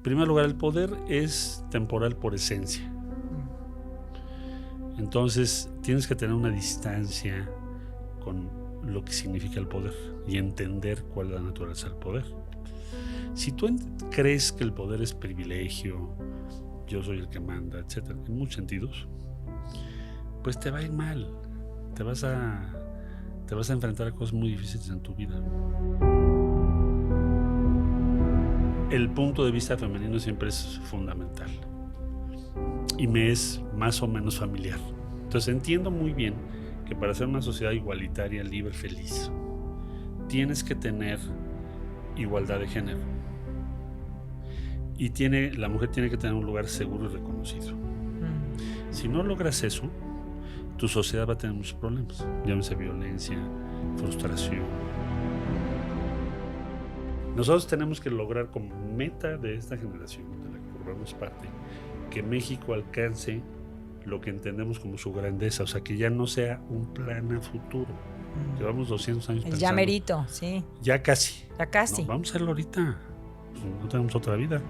En primer lugar, el poder es temporal por esencia. Entonces, tienes que tener una distancia con lo que significa el poder y entender cuál es la naturaleza del poder. Si tú crees que el poder es privilegio, yo soy el que manda, etcétera, en muchos sentidos, pues te va a ir mal. Te vas a enfrentar a cosas muy difíciles en tu vida. El punto de vista femenino siempre es fundamental y me es más o menos familiar. Entonces entiendo muy bien que para ser una sociedad igualitaria, libre, feliz, tienes que tener igualdad de género y la mujer tiene que tener un lugar seguro y reconocido. Si no logras eso, tu sociedad va a tener muchos problemas, llámese violencia, frustración. Nosotros tenemos que lograr como meta de esta generación, de la que formamos parte, que México alcance lo que entendemos como su grandeza, o sea, que ya no sea un plan a futuro. Llevamos 200 años pensando. Ya merito, sí. Ya casi. Ya casi. No, vamos a hacerlo ahorita. Pues no tenemos otra vida.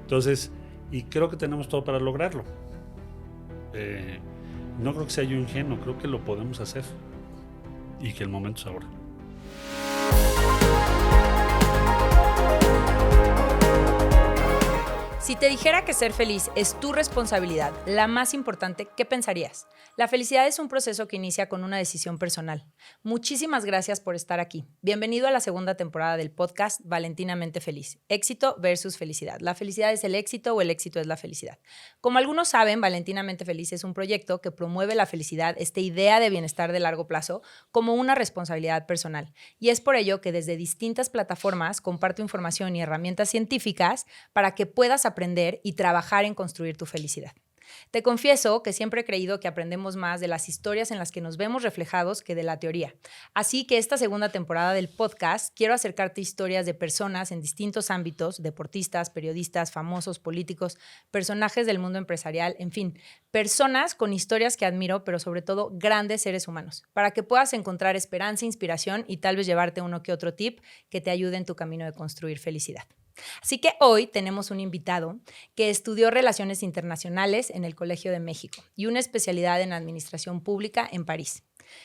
Entonces, y creo que tenemos todo para lograrlo. No creo que sea yo ingenuo, creo que lo podemos hacer. Y que el momento es ahora. Si te dijera que ser feliz es tu responsabilidad, la más importante, ¿qué pensarías? La felicidad es un proceso que inicia con una decisión personal. Muchísimas gracias por estar aquí. Bienvenido a la segunda temporada del podcast Valentinamente Feliz. Éxito versus felicidad. ¿La felicidad es el éxito o el éxito es la felicidad? Como algunos saben, Valentinamente Feliz es un proyecto que promueve la felicidad, esta idea de bienestar de largo plazo, como una responsabilidad personal. Y es por ello que desde distintas plataformas comparto información y herramientas científicas para que puedas aprender y trabajar en construir tu felicidad. Te confieso que siempre he creído que aprendemos más de las historias en las que nos vemos reflejados que de la teoría. Así que esta segunda temporada del podcast quiero acercarte historias de personas en distintos ámbitos, deportistas, periodistas, famosos, políticos, personajes del mundo empresarial, en fin, personas con historias que admiro, pero sobre todo grandes seres humanos, para que puedas encontrar esperanza, inspiración y tal vez llevarte uno que otro tip que te ayude en tu camino de construir felicidad. Así que hoy tenemos un invitado que estudió Relaciones Internacionales en el Colegio de México y una especialidad en Administración Pública en París.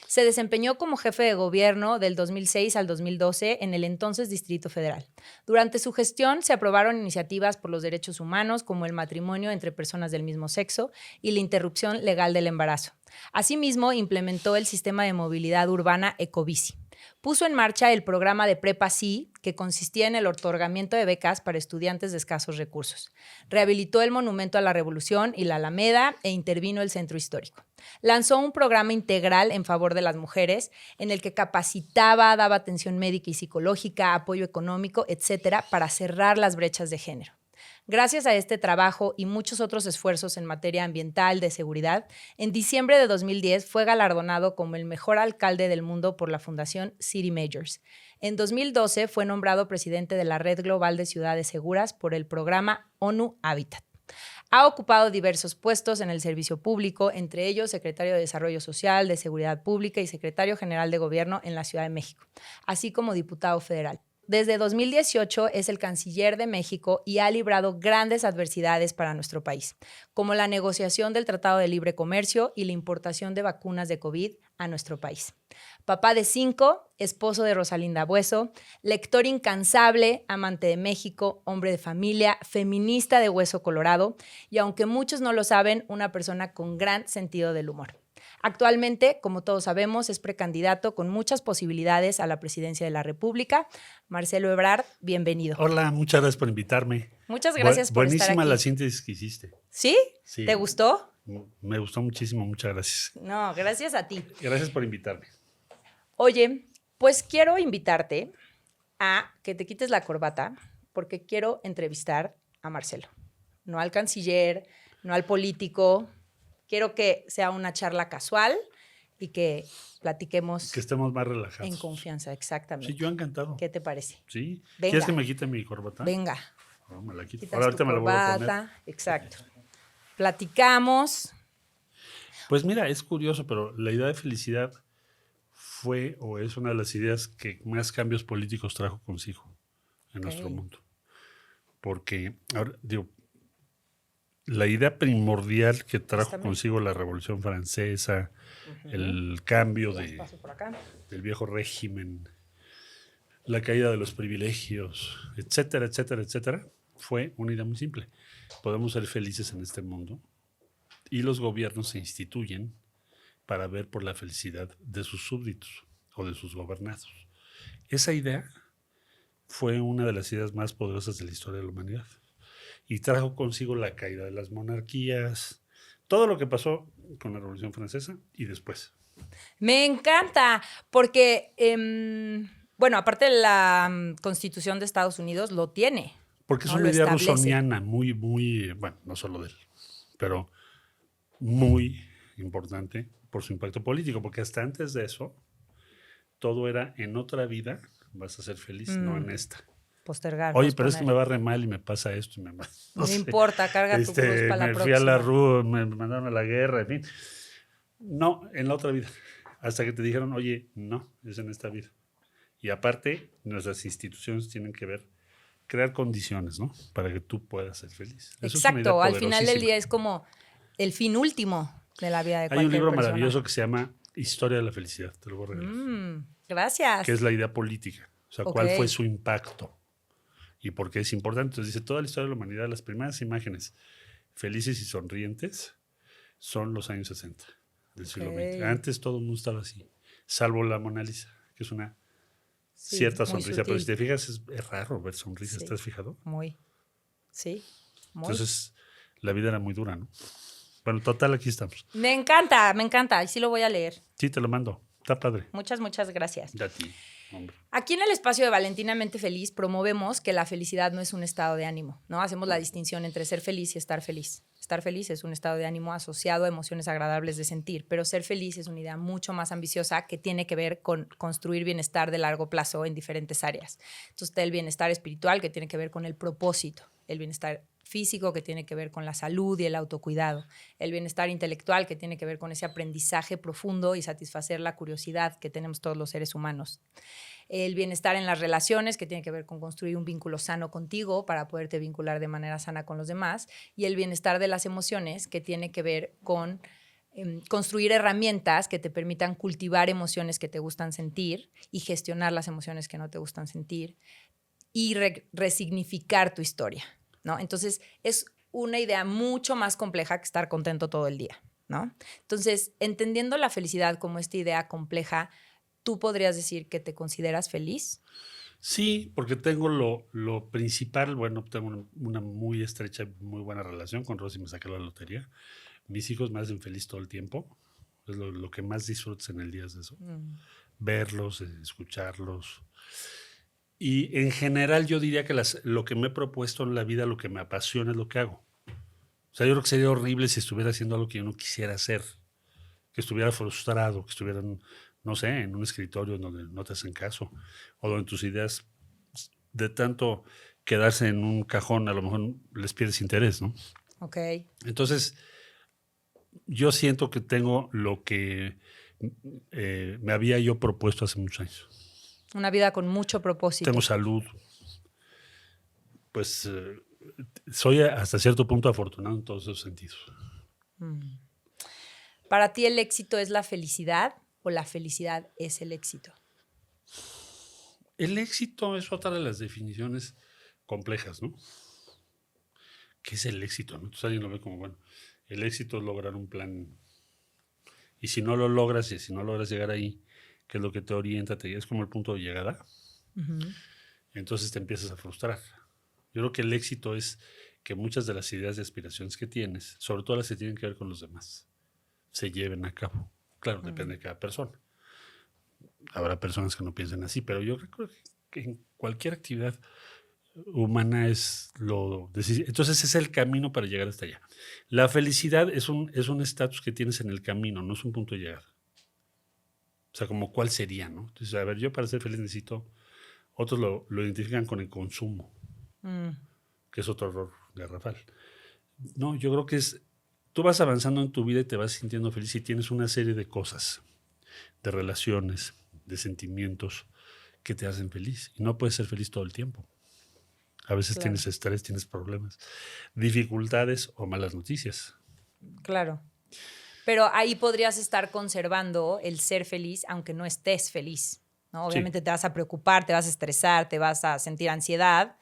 Se desempeñó como jefe de gobierno del 2006 al 2012 en el entonces Distrito Federal. Durante su gestión se aprobaron iniciativas por los derechos humanos como el matrimonio entre personas del mismo sexo y la interrupción legal del embarazo. Asimismo, implementó el sistema de movilidad urbana Ecobici. Puso en marcha el programa de Prepa Sí, que consistía en el otorgamiento de becas para estudiantes de escasos recursos. Rehabilitó el Monumento a la Revolución y la Alameda e intervino el Centro Histórico. Lanzó un programa integral en favor de las mujeres, en el que capacitaba, daba atención médica y psicológica, apoyo económico, etcétera, para cerrar las brechas de género. Gracias a este trabajo y muchos otros esfuerzos en materia ambiental, de seguridad, en diciembre de 2010 fue galardonado como el mejor alcalde del mundo por la Fundación City Majors. En 2012 fue nombrado presidente de la Red Global de Ciudades Seguras por el programa ONU Habitat. Ha ocupado diversos puestos en el servicio público, entre ellos secretario de Desarrollo Social, de Seguridad Pública y secretario general de Gobierno en la Ciudad de México, así como diputado federal. Desde 2018 es el canciller de México y ha librado grandes adversidades para nuestro país, como la negociación del Tratado de Libre Comercio y la importación de vacunas de COVID a nuestro país. Papá de 5, esposo de Rosalinda Bueso, lector incansable, amante de México, hombre de familia, feminista de hueso colorado y, aunque muchos no lo saben, una persona con gran sentido del humor. Actualmente, como todos sabemos, es precandidato con muchas posibilidades a la presidencia de la República. Marcelo Ebrard, bienvenido. Hola, muchas gracias por invitarme. Muchas gracias por estar aquí. Buenísima la síntesis que hiciste. ¿Sí? Sí. ¿Te gustó? Me gustó muchísimo, muchas gracias. No, gracias a ti. Gracias por invitarme. Oye, pues quiero invitarte a que te quites la corbata porque quiero entrevistar a Marcelo. No al canciller, no al político. Quiero que sea una charla casual y que platiquemos. Que estemos más relajados. En confianza, exactamente. Sí, yo encantado. ¿Qué te parece? Sí. Venga. ¿Quieres que me quite mi corbata? Venga. No, me la quito. Quitas ahorita me la voy a poner. Exacto. Platicamos. Pues mira, es curioso, pero la idea de felicidad fue o es una de las ideas que más cambios políticos trajo consigo en nuestro mundo. porque, ahora, digo, la idea primordial que trajo También. consigo la Revolución Francesa, el cambio Paso por acá. del viejo régimen, la caída de los privilegios, etcétera, etcétera, etcétera, fue una idea muy simple. Podemos ser felices en este mundo y los gobiernos se instituyen para ver por la felicidad de sus súbditos o de sus gobernados. Esa idea fue una de las ideas más poderosas de la historia de la humanidad y trajo consigo la caída de las monarquías, todo lo que pasó con la Revolución Francesa y después. Me encanta, porque, bueno, aparte la Constitución de Estados Unidos lo tiene. Porque es ¿no? una Lo idea establece. rusoniana muy, muy, bueno, no solo de él, pero muy importante por su impacto político, porque hasta antes de eso, todo era en otra vida vas a ser feliz, no en esta. Postergar. Oye, pero es que posponer. me va re mal y me pasa esto. No importa, carga tu cruz para la me próxima. fui a la RU, me mandaron a la guerra, en fin. No, en la otra vida. Hasta que te dijeron, oye, no, es en esta vida. Y aparte, nuestras instituciones tienen que ver, crear condiciones, ¿no? Para que tú puedas ser feliz. Eso es una idea Exacto, al final del poderosísima. día es como el fin último de la vida de Hay cualquier un libro persona. maravilloso que se llama Historia de la Felicidad, te lo voy a regalar. Gracias. Que es la idea política. O sea, Ok. cuál fue su impacto y por qué es importante. Entonces dice, toda la historia de la humanidad, las primeras imágenes felices y sonrientes son los años 60 del siglo XX. Antes todo el mundo estaba así, salvo la Mona Lisa, que es una cierta muy sonrisa. Pero sutil. si te fijas, es raro ver sonrisas. Sí. ¿Estás fijado? Muy. Sí. Muy. Entonces, la vida era muy dura, ¿no? Bueno, total, aquí estamos. Me encanta. Y sí lo voy a leer. Sí, te lo mando. Está padre. Muchas gracias. De a ti, hombre. Aquí en el espacio de Valentinamente Feliz promovemos que la felicidad no es un estado de ánimo, ¿no? Hacemos la distinción entre ser feliz y estar feliz. Estar feliz es un estado de ánimo asociado a emociones agradables de sentir, pero ser feliz es una idea mucho más ambiciosa que tiene que ver con construir bienestar de largo plazo en diferentes áreas. Entonces está el bienestar espiritual, que tiene que ver con el propósito, el bienestar físico, que tiene que ver con la salud y el autocuidado, el bienestar intelectual, que tiene que ver con ese aprendizaje profundo y satisfacer la curiosidad que tenemos todos los seres humanos. El bienestar en las relaciones, que tiene que ver con construir un vínculo sano contigo para poderte vincular de manera sana con los demás, y el bienestar de las emociones, que tiene que ver con construir herramientas que te permitan cultivar emociones que te gustan sentir y gestionar las emociones que no te gustan sentir y resignificar tu historia, ¿no? Entonces, es una idea mucho más compleja que estar contento todo el día, ¿no? Entonces, entendiendo la felicidad como esta idea compleja, ¿tú podrías decir que te consideras feliz? Sí, porque tengo lo principal, bueno, tengo una muy estrecha, muy buena relación con Rosy, me saqué la lotería. Mis hijos me hacen feliz todo el tiempo. Es lo que más disfrutas en el día es eso. Verlos, escucharlos. Y en general yo diría que lo que me he propuesto en la vida, lo que me apasiona es lo que hago. O sea, yo creo que sería horrible si estuviera haciendo algo que yo no quisiera hacer. Que estuviera frustrado, que estuviera, no sé, en un escritorio donde no te hacen caso. O donde tus ideas, de tanto quedarse en un cajón, a lo mejor les pierdes interés, ¿no? Ok. Entonces, yo siento que tengo lo que me había yo propuesto hace muchos años. Una vida con mucho propósito. Tengo salud. Pues soy hasta cierto punto afortunado en todos esos sentidos. ¿Para ti el éxito es la felicidad o la felicidad es el éxito? El éxito es otra de las definiciones complejas, ¿no? ¿Qué es el éxito? ¿No? Entonces alguien lo ve como, bueno, el éxito es lograr un plan. Y si no lo logras, y si no logras llegar ahí, ¿qué es lo que te orienta? Es como el punto de llegada. Entonces te empiezas a frustrar. Yo creo que el éxito es que muchas de las ideas y aspiraciones que tienes, sobre todo las que tienen que ver con los demás, se lleven a cabo. Claro, depende de cada persona. Habrá personas que no piensen así, pero yo creo que en cualquier actividad humana es lo decisivo. Entonces es el camino para llegar hasta allá. La felicidad es un estatus que tienes en el camino, no es un punto de llegada. O sea, como cuál sería, ¿no? Entonces, a ver, yo para ser feliz necesito, otros lo identifican con el consumo, que es otro error garrafal. No, yo creo que tú vas avanzando en tu vida y te vas sintiendo feliz y tienes una serie de cosas, de relaciones, de sentimientos que te hacen feliz. Y no puedes ser feliz todo el tiempo. A veces Claro. tienes estrés, tienes problemas, dificultades o malas noticias. Claro. Pero ahí podrías estar conservando el ser feliz, aunque no estés feliz, ¿no? Obviamente Sí, te vas a preocupar, te vas a estresar, te vas a sentir ansiedad,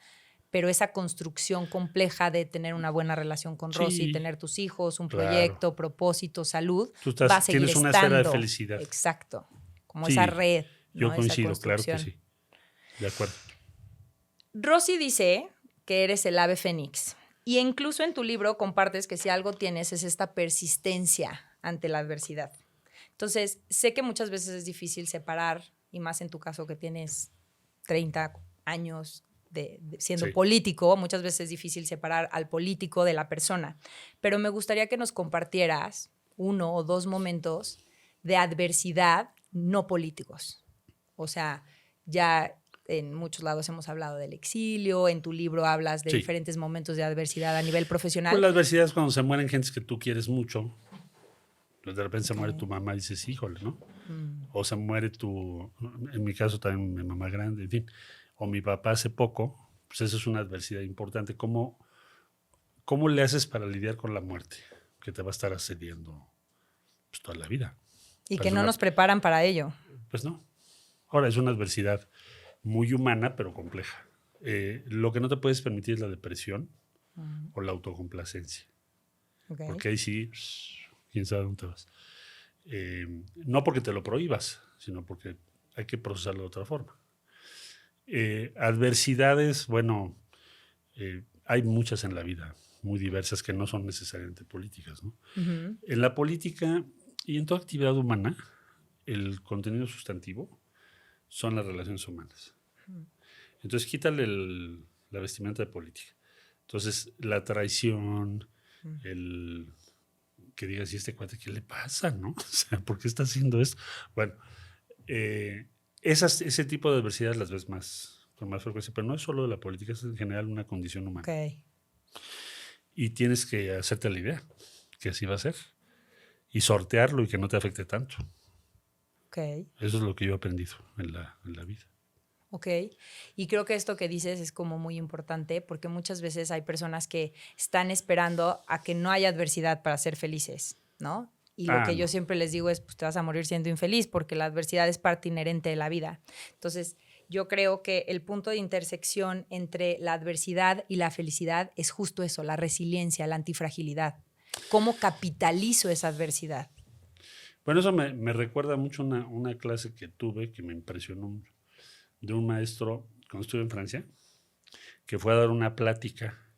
pero esa construcción compleja de tener una buena relación con Rosy, sí, tener tus hijos, un claro. proyecto, propósito, salud, Tú va a seguir tienes una esfera de estando. felicidad. Exacto. Como esa Sí, red, yo ¿no? Esa coincido, claro que construcción. sí. De acuerdo. Rosy dice que eres el ave fénix. Y incluso en tu libro compartes que si algo tienes es esta persistencia ante la adversidad. Entonces, sé que muchas veces es difícil separar, y más en tu caso que tienes 30 años siendo Sí. político, muchas veces es difícil separar al político de la persona. Pero me gustaría que nos compartieras 1 o 2 momentos de adversidad no políticos. O sea, ya en muchos lados hemos hablado del exilio, en tu libro hablas de Sí. diferentes momentos de adversidad a nivel profesional. Pues la adversidad es cuando se mueren gentes que tú quieres mucho. Pues de repente se Ok. muere tu mamá y dices, híjole, ¿no? Mm, O se muere en mi caso también mi mamá grande, en fin. O mi papá hace poco, pues eso es una adversidad importante. ¿Cómo le haces para lidiar con la muerte? Que te va a estar asediando pues, toda la vida. Y que Parece no una- nos preparan para ello. Pues no. Ahora, es una adversidad muy humana, pero compleja. Lo que no te puedes permitir es la depresión o la autocomplacencia. Ok. Porque ahí sí, quién sabe dónde te vas. No porque te lo prohíbas, sino porque hay que procesarlo de otra forma. Adversidades, bueno, hay muchas en la vida, muy diversas, que no son necesariamente políticas, ¿no? Ujú. En la política y en toda actividad humana, el contenido sustantivo son las relaciones humanas. Entonces, quítale la vestimenta de política. Entonces, la traición, el que digas, ¿y este cuate qué le pasa, no? O sea, ¿por qué está haciendo esto? Bueno, ese tipo de adversidades las ves con más frecuencia, pero no es solo de la política, es en general una condición humana. Ok. Y tienes que hacerte la idea que así va a ser y sortearlo y que no te afecte tanto. Ok. Eso es lo que yo he aprendido en la vida. Ok. Y creo que esto que dices es como muy importante porque muchas veces hay personas que están esperando a que no haya adversidad para ser felices, ¿no? Y lo que yo No. siempre les digo es, pues te vas a morir siendo infeliz porque la adversidad es parte inherente de la vida. Entonces, yo creo que el punto de intersección entre la adversidad y la felicidad es justo eso, la resiliencia, la antifragilidad. ¿Cómo capitalizo esa adversidad? Bueno, eso me recuerda mucho una clase que tuve que me impresionó mucho, de un maestro cuando estuve en Francia, que fue a dar una plática,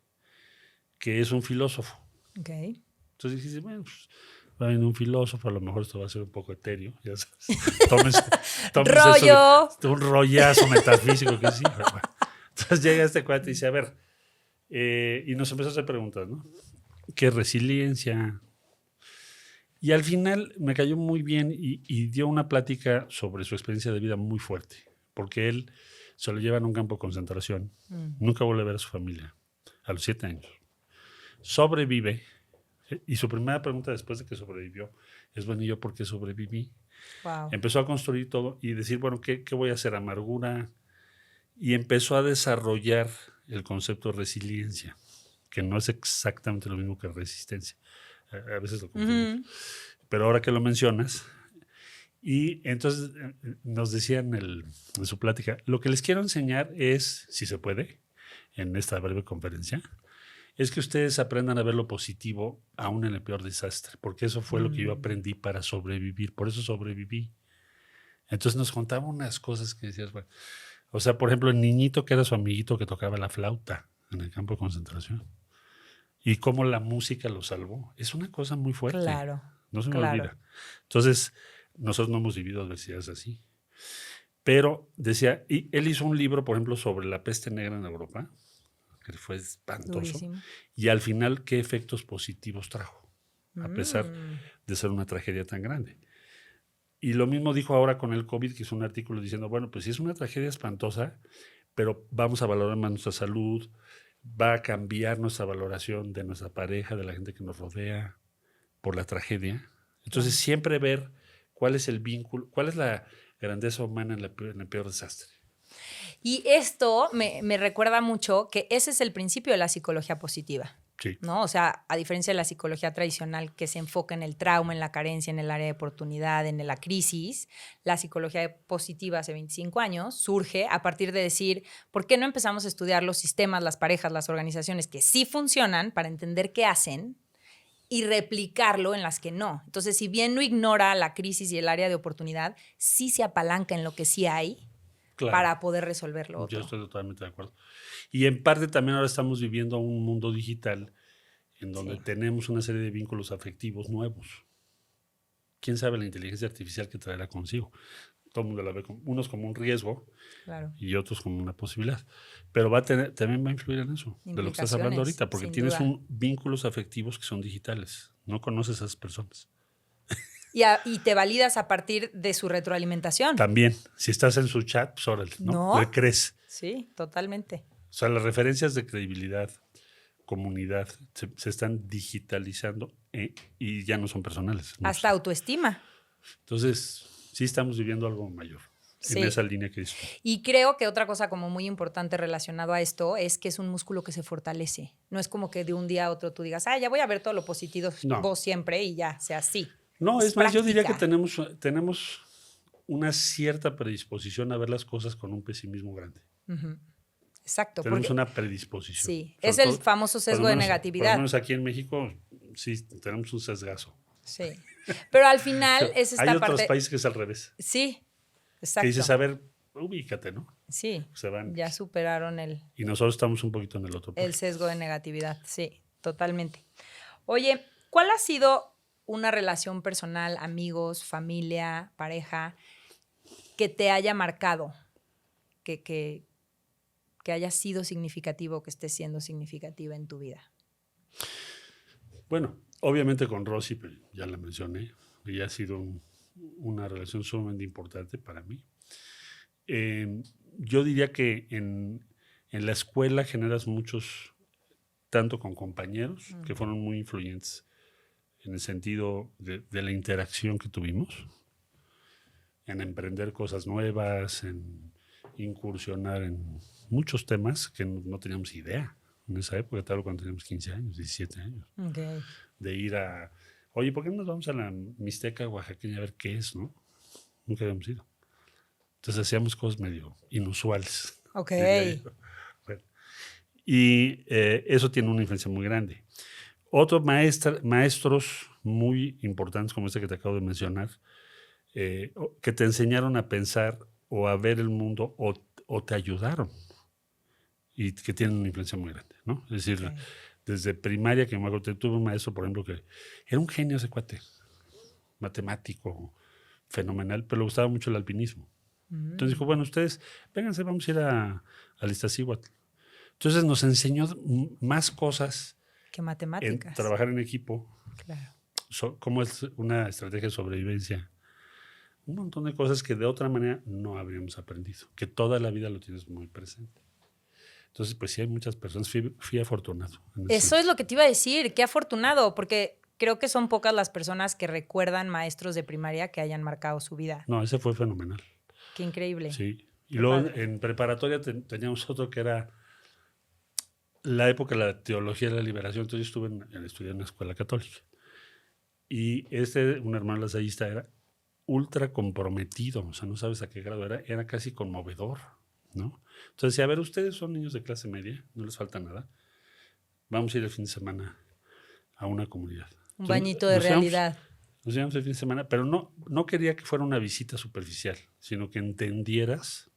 que es un filósofo. Ok. Entonces dijiste, bueno, pues va a venir un filósofo, a lo mejor esto va a ser un poco etéreo, ya sabes. Tómense ¡Rollo! eso de un rollazo metafísico que sí. Bueno. Entonces llega este cuate y dice, a ver, y nos empezó a hacer preguntas, ¿no? ¿Qué resiliencia? Y al final me cayó muy bien y dio una plática sobre su experiencia de vida muy fuerte, porque él se lo lleva en un campo de concentración, nunca vuelve a ver a su familia, a los 7 años. Sobrevive, y su primera pregunta después de que sobrevivió es, bueno, ¿y yo por qué sobreviví? Wow. Empezó a construir todo y decir, bueno, ¿qué voy a hacer? Amargura. Y empezó a desarrollar el concepto de resiliencia, que no es exactamente lo mismo que resistencia. A veces lo confundimos. Pero ahora que lo mencionas, y entonces nos decían en su plática, lo que les quiero enseñar es, si se puede, en esta breve conferencia, es que ustedes aprendan a ver lo positivo aún en el peor desastre, porque eso fue lo que yo aprendí para sobrevivir, por eso sobreviví. Entonces nos contaba unas cosas que decías, bueno, o sea, por ejemplo, el niñito que era su amiguito que tocaba la flauta en el campo de concentración y cómo la música lo salvó, es una cosa muy fuerte. Claro. No se me Claro. olvida. Entonces, nosotros no hemos vivido adversidades así. Pero decía, y él hizo un libro, por ejemplo, sobre la peste negra en Europa, que fue espantoso, Durísimo. y al final, ¿qué efectos positivos trajo? A pesar de ser una tragedia tan grande. Y lo mismo dijo ahora con el COVID, que hizo un artículo diciendo, bueno, pues sí es una tragedia espantosa, pero vamos a valorar más nuestra salud, va a cambiar nuestra valoración de nuestra pareja, de la gente que nos rodea, por la tragedia. Entonces, siempre ver cuál es el vínculo, cuál es la grandeza humana en el peor desastre. Y esto me recuerda mucho que ese es el principio de la psicología positiva. Sí. ¿No? O sea, a diferencia de la psicología tradicional que se enfoca en el trauma, en la carencia, en el área de oportunidad, en la crisis, la psicología positiva hace 25 años surge a partir de decir, ¿por qué no empezamos a estudiar los sistemas, las parejas, las organizaciones que sí funcionan para entender qué hacen y replicarlo en las que no? Entonces, si bien no ignora la crisis y el área de oportunidad, sí se apalanca en lo que sí hay para poder resolver lo otro. Yo estoy totalmente de acuerdo. Y en parte también ahora estamos viviendo un mundo digital en donde tenemos una serie de vínculos afectivos nuevos. ¿Quién sabe la inteligencia artificial que traerá consigo? Todo el mundo la ve unos como un riesgo y otros como una posibilidad. Pero también va a influir en eso, de lo que estás hablando ahorita, porque tienes vínculos afectivos que son digitales. No conoces a esas personas. Y te validas a partir de su retroalimentación. También, si estás en su chat, pues órale, ¿no? Le crees. Sí, totalmente. O sea, las referencias de credibilidad, comunidad, se están digitalizando y ya no son personales. Hasta autoestima. Entonces, sí estamos viviendo algo mayor en esa línea que dices. Y creo que otra cosa como muy importante relacionado a esto es que es un músculo que se fortalece. No es como que de un día a otro tú digas, ya voy a ver todo lo positivo vos siempre y ya sea así. No, es más, yo diría que tenemos una cierta predisposición a ver las cosas con un pesimismo grande. Uh-huh. Exacto. Tenemos una predisposición. Sí, es el famoso sesgo de negatividad. Por lo menos aquí en México, sí, tenemos un sesgazo. Sí. Pero al final es esta parte... Hay otros países que es al revés. Sí, exacto. Que dices, a ver, ubícate, ¿no? Sí, se van. Ya superaron Y nosotros estamos un poquito en el otro. El sesgo de negatividad, sí, totalmente. Oye, ¿cuál ha sido una relación personal, amigos, familia, pareja, que te haya marcado, que haya sido significativo, que esté siendo significativa en tu vida? Bueno, obviamente con Rosy, pero ya la mencioné, y ha sido una relación sumamente importante para mí. Yo diría que en la escuela generas muchos, tanto con compañeros, que fueron muy influyentes en el sentido de la interacción que tuvimos, en emprender cosas nuevas, en incursionar en muchos temas que no teníamos idea en esa época, tal cuando teníamos 15 años, 17 años. Okay. De ir oye, ¿por qué no nos vamos a la Mixteca oaxaqueña a ver qué es, no? Nunca habíamos ido. Entonces hacíamos cosas medio inusuales. Ok. Bueno, y eso tiene una influencia muy grande. Otros maestros muy importantes, como este que te acabo de mencionar, que te enseñaron a pensar o a ver el mundo o te ayudaron y que tienen una influencia muy grande, ¿no? Es decir, desde primaria, que me acuerdo, tuve un maestro, por ejemplo, que era un genio ese cuate, matemático, fenomenal, pero le gustaba mucho el alpinismo. Entonces dijo, bueno, ustedes, vénganse, vamos a ir al Iztaccíhuatl. Entonces nos enseñó más cosas que matemáticas. Trabajar en equipo. Claro. Cómo es una estrategia de sobrevivencia. Un montón de cosas que de otra manera no habríamos aprendido, que toda la vida lo tienes muy presente. Entonces, pues sí hay muchas personas. Fui afortunado. Eso es lo que te iba a decir, qué afortunado, porque creo que son pocas las personas que recuerdan maestros de primaria que hayan marcado su vida. No, ese fue fenomenal. Qué increíble. Sí. Y luego en preparatoria teníamos otro que era la época de la teología de la liberación. Entonces yo estudié en una escuela católica. Y un hermano lasallista, era ultra comprometido. O sea, no sabes a qué grado era casi conmovedor, ¿no? Entonces decía, a ver, ustedes son niños de clase media, no les falta nada. Vamos a ir el fin de semana a una comunidad. Un bañito de realidad. Nos íbamos el fin de semana, pero no quería que fuera una visita superficial, sino que entendieras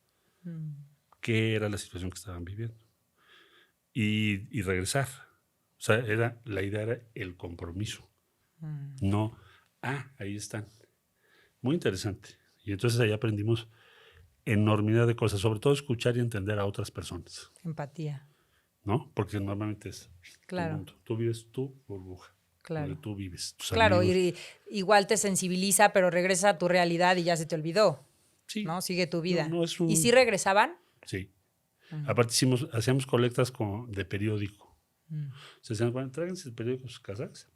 qué era la situación que estaban viviendo. Y regresar. O sea, la idea era el compromiso. No, ahí están. Muy interesante. Y entonces ahí aprendimos enormidad de cosas, sobre todo escuchar y entender a otras personas. Empatía. ¿No? Porque normalmente es claro. mundo. Tú vives tu burbuja. Claro. Donde tú vives. Claro, y igual te sensibiliza, pero regresa a tu realidad y ya se te olvidó. Sí. ¿No? Sigue tu vida. ¿Y sí regresaban? Sí. Aparte hacíamos colectas de periódico. Se decían, bueno, tráiganse el periódico a sus casas.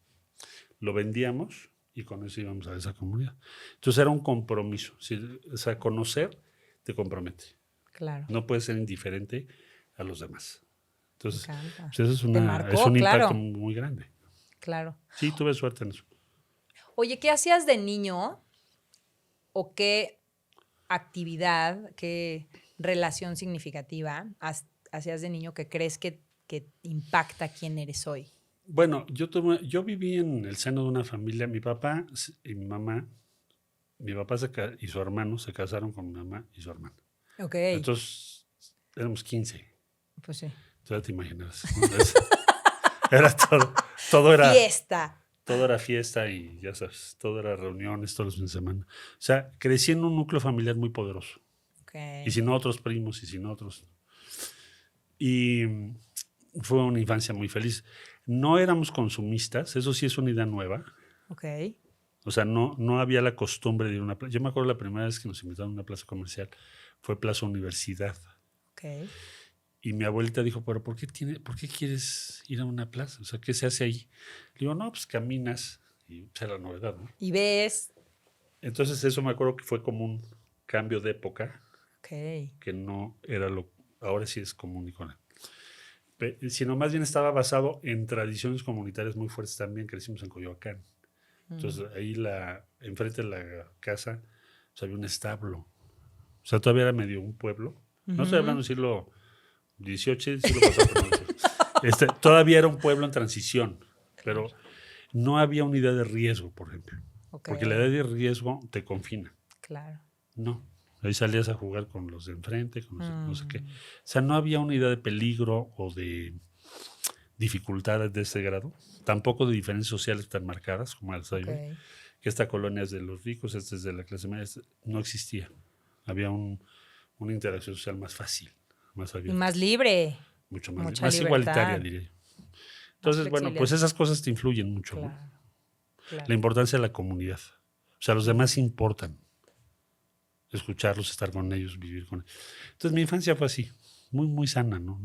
Lo vendíamos y con eso íbamos a esa comunidad. Entonces era un compromiso. O sea, conocer te compromete. Claro. No puedes ser indiferente a los demás. Entonces, Me encanta. pues eso es, Te marcó, es un claro. impacto muy grande. Claro. Sí, tuve suerte en eso. Oye, ¿qué hacías de niño o qué actividad, qué relación significativa hacías de niño que crees que impacta quién eres hoy? Bueno, yo viví en el seno de una familia. Mi papá y mi mamá, mi papá y su hermano se casaron con mi mamá y su hermano. Ok. Entonces, éramos 15. Pues sí. Tú ya te imaginas, ¿no? Era todo era Fiesta. todo era fiesta y ya sabes, todo era reuniones todos los fines de semana. O sea, crecí en un núcleo familiar muy poderoso. Ok. Y sin otros primos y sin otros. Y fue una infancia muy feliz. No éramos consumistas, eso sí es una idea nueva. Ok. O sea, no había la costumbre de ir a una plaza. Yo me acuerdo la primera vez que nos invitaron a una plaza comercial, fue Plaza Universidad. Ok. Y mi abuelita dijo, pero ¿por qué quieres ir a una plaza? O sea, ¿qué se hace ahí? Le digo, no, pues caminas. Y pues, era la novedad, ¿no? Y ves. Entonces eso me acuerdo que fue como un cambio de época, Ok. que no era ahora sí es común y con sino más bien estaba basado en tradiciones comunitarias muy fuertes también. Crecimos en Coyoacán. Entonces ahí enfrente de la casa pues, había un establo. O sea, todavía era medio un pueblo. No estoy hablando del siglo XVIII, siglo pasado, pero no, todavía era un pueblo en transición, pero no había unidad de riesgo, por ejemplo. Ok. Porque la edad de riesgo te confina. Claro. No. Ahí salías a jugar con los de enfrente, con los no sé qué. O sea, no había unidad de peligro o de dificultades de ese grado. Tampoco de diferencias sociales tan marcadas como las hay hoy. Que esta colonia es de los ricos, esta es de la clase media. No existía. Había una interacción social más fácil, más abierta. Y más libre. Mucho más, Mucha más libertad. igualitaria, diría yo. Entonces, bueno, pues esas cosas te influyen mucho. Claro, ¿no? claro. La importancia de la comunidad. O sea, los demás importan. Escucharlos, estar con ellos, vivir con ellos. Entonces, mi infancia fue así, muy, muy sana, ¿no?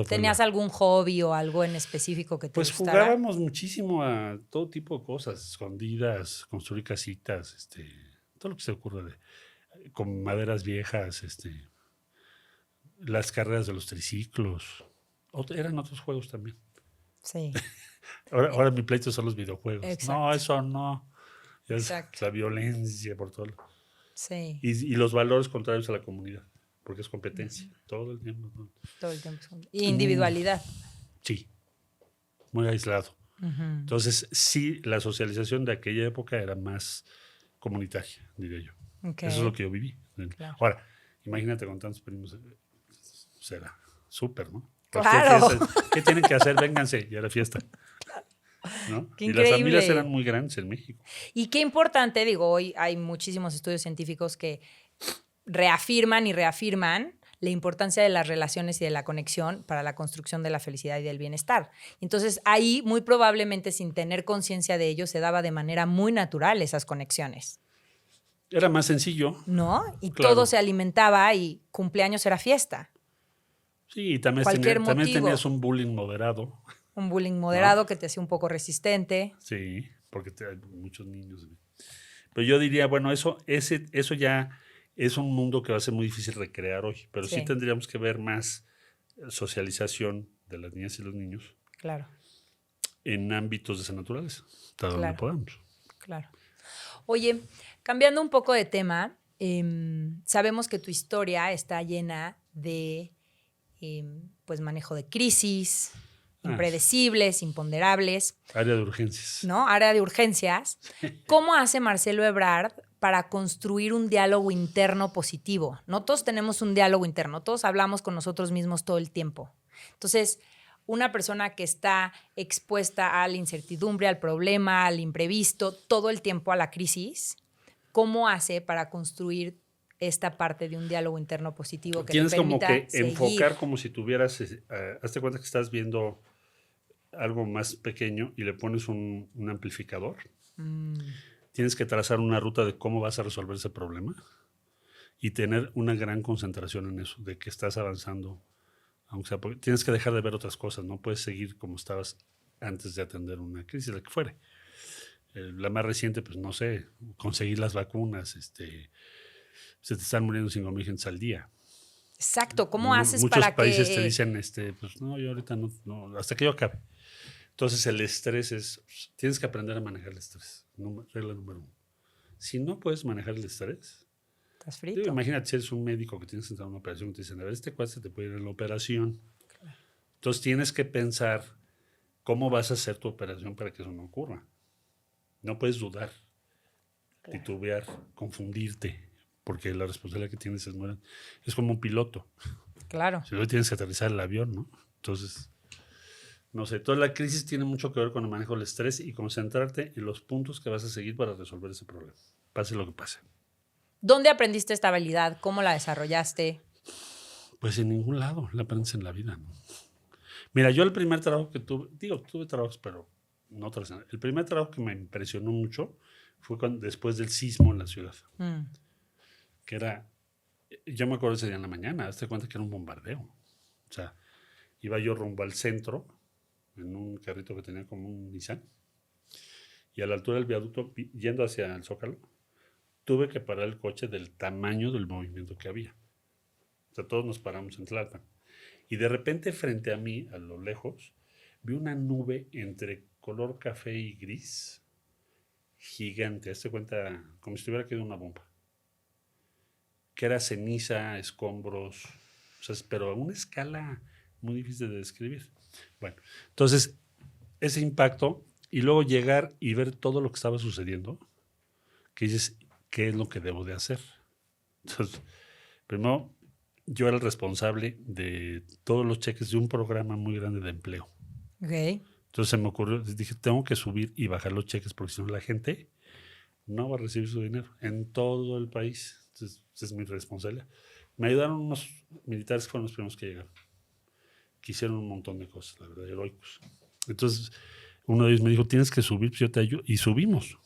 ¿Tenías algún hobby o algo en específico que te pues gustara? jugábamos muchísimo a todo tipo de cosas, escondidas, construir casitas, todo lo que se ocurra con maderas viejas, las carreras de los triciclos. Eran otros juegos también. Sí. Ahora mi pleito son los videojuegos. Exacto. No, eso no. Exacto. La violencia por todo. Sí. Y los valores contrarios a la comunidad, porque es competencia. Todo el tiempo. ¿no? Todo el tiempo. Y individualidad. Sí, muy aislado. Entonces, sí, la socialización de aquella época era más comunitaria, diría yo. Okay. Eso es lo que yo viví. Claro. Ahora, imagínate con tantos primos, será súper, ¿no? Claro. ¿Qué tienen que hacer? Vénganse, ya era fiesta. ¿No? Qué y increíble. las familias eran muy grandes en México. Y qué importante, digo, hoy hay muchísimos estudios científicos que reafirman y reafirman la importancia de las relaciones y de la conexión para la construcción de la felicidad y del bienestar. Entonces, ahí muy probablemente sin tener conciencia de ello se daba de manera muy natural esas conexiones. Era más sencillo. ¿No? Y claro. todo se alimentaba y cumpleaños era fiesta. Sí, y también tenías un bullying moderado. Un bullying moderado, ¿no? Que te hacía un poco resistente. Sí, porque hay muchos niños. Pero yo diría, bueno, eso ya es un mundo que va a ser muy difícil recrear hoy, pero sí tendríamos que ver más socialización de las niñas y los niños. Claro. En ámbitos de esa naturaleza, hasta donde podamos. Claro. Oye, cambiando un poco de tema, sabemos que tu historia está llena de pues manejo de crisis, impredecibles, imponderables. Área de urgencias. ¿No? Área de urgencias. ¿Cómo hace Marcelo Ebrard para construir un diálogo interno positivo? No todos tenemos un diálogo interno, todos hablamos con nosotros mismos todo el tiempo. Entonces, una persona que está expuesta a la incertidumbre, al problema, al imprevisto, todo el tiempo a la crisis, ¿cómo hace para construir esta parte de un diálogo interno positivo que tienes te permita como que seguir? Enfocar como si tuvieras, hazte cuenta que estás viendo algo más pequeño y le pones un amplificador. Tienes que trazar una ruta de cómo vas a resolver ese problema y tener una gran concentración en eso, de que estás avanzando. Aunque sea, tienes que dejar de ver otras cosas, no puedes seguir como estabas antes de atender una crisis, la que fuere. La más reciente, pues no sé, conseguir las vacunas, se te están muriendo 5,000 gentes al día. Exacto. ¿Cómo haces Muchos para países te que... dicen, pues no, yo ahorita no, hasta que yo acabe. Entonces el estrés tienes que aprender a manejar el estrés. Regla número 1. Si no puedes manejar el estrés, Estás frito. imagínate si eres un médico que tienes que entrar a una operación y te dicen, a ver, este cuate se te puede ir en la operación. Claro. Entonces tienes que pensar cómo vas a hacer tu operación para que eso no ocurra. No puedes dudar, claro, titubear, confundirte, porque la responsabilidad que tienes es como un piloto. Claro. Si no tienes que aterrizar el avión, ¿no? Entonces, no sé, toda la crisis tiene mucho que ver con el manejo del estrés y concentrarte en los puntos que vas a seguir para resolver ese problema, pase lo que pase. ¿Dónde aprendiste esta habilidad? ¿Cómo la desarrollaste? Pues en ningún lado, la aprendes en la vida, ¿no? Mira, yo el primer trabajo que tuve trabajos, pero no trascendentes. El primer trabajo que me impresionó mucho fue después del sismo en la ciudad. Que era, yo me acuerdo ese día en la mañana, hazte cuenta que era un bombardeo. O sea, iba yo rumbo al centro, en un carrito que tenía como un Nissan, y a la altura del viaducto, yendo hacia el Zócalo, tuve que parar el coche del tamaño del movimiento que había. O sea, todos nos paramos en Tlalpan. Y de repente, frente a mí, a lo lejos, vi una nube entre color café y gris, gigante. Hazte cuenta, como si estuviera caído una bomba. Que era ceniza, escombros, o sea, pero a una escala muy difícil de describir. Bueno, entonces, ese impacto, y luego llegar y ver todo lo que estaba sucediendo, que dices, ¿qué es lo que debo de hacer? Entonces, primero, yo era el responsable de todos los cheques de un programa muy grande de empleo. Okay. Entonces se me ocurrió, dije, tengo que subir y bajar los cheques porque si no la gente no va a recibir su dinero en todo el país. Entonces, esa es mi responsabilidad. Me ayudaron unos militares que fueron los primeros que llegaron, que hicieron un montón de cosas, la verdad, heroicos. Entonces, uno de ellos me dijo, tienes que subir, pues yo te ayudo. Y subimos,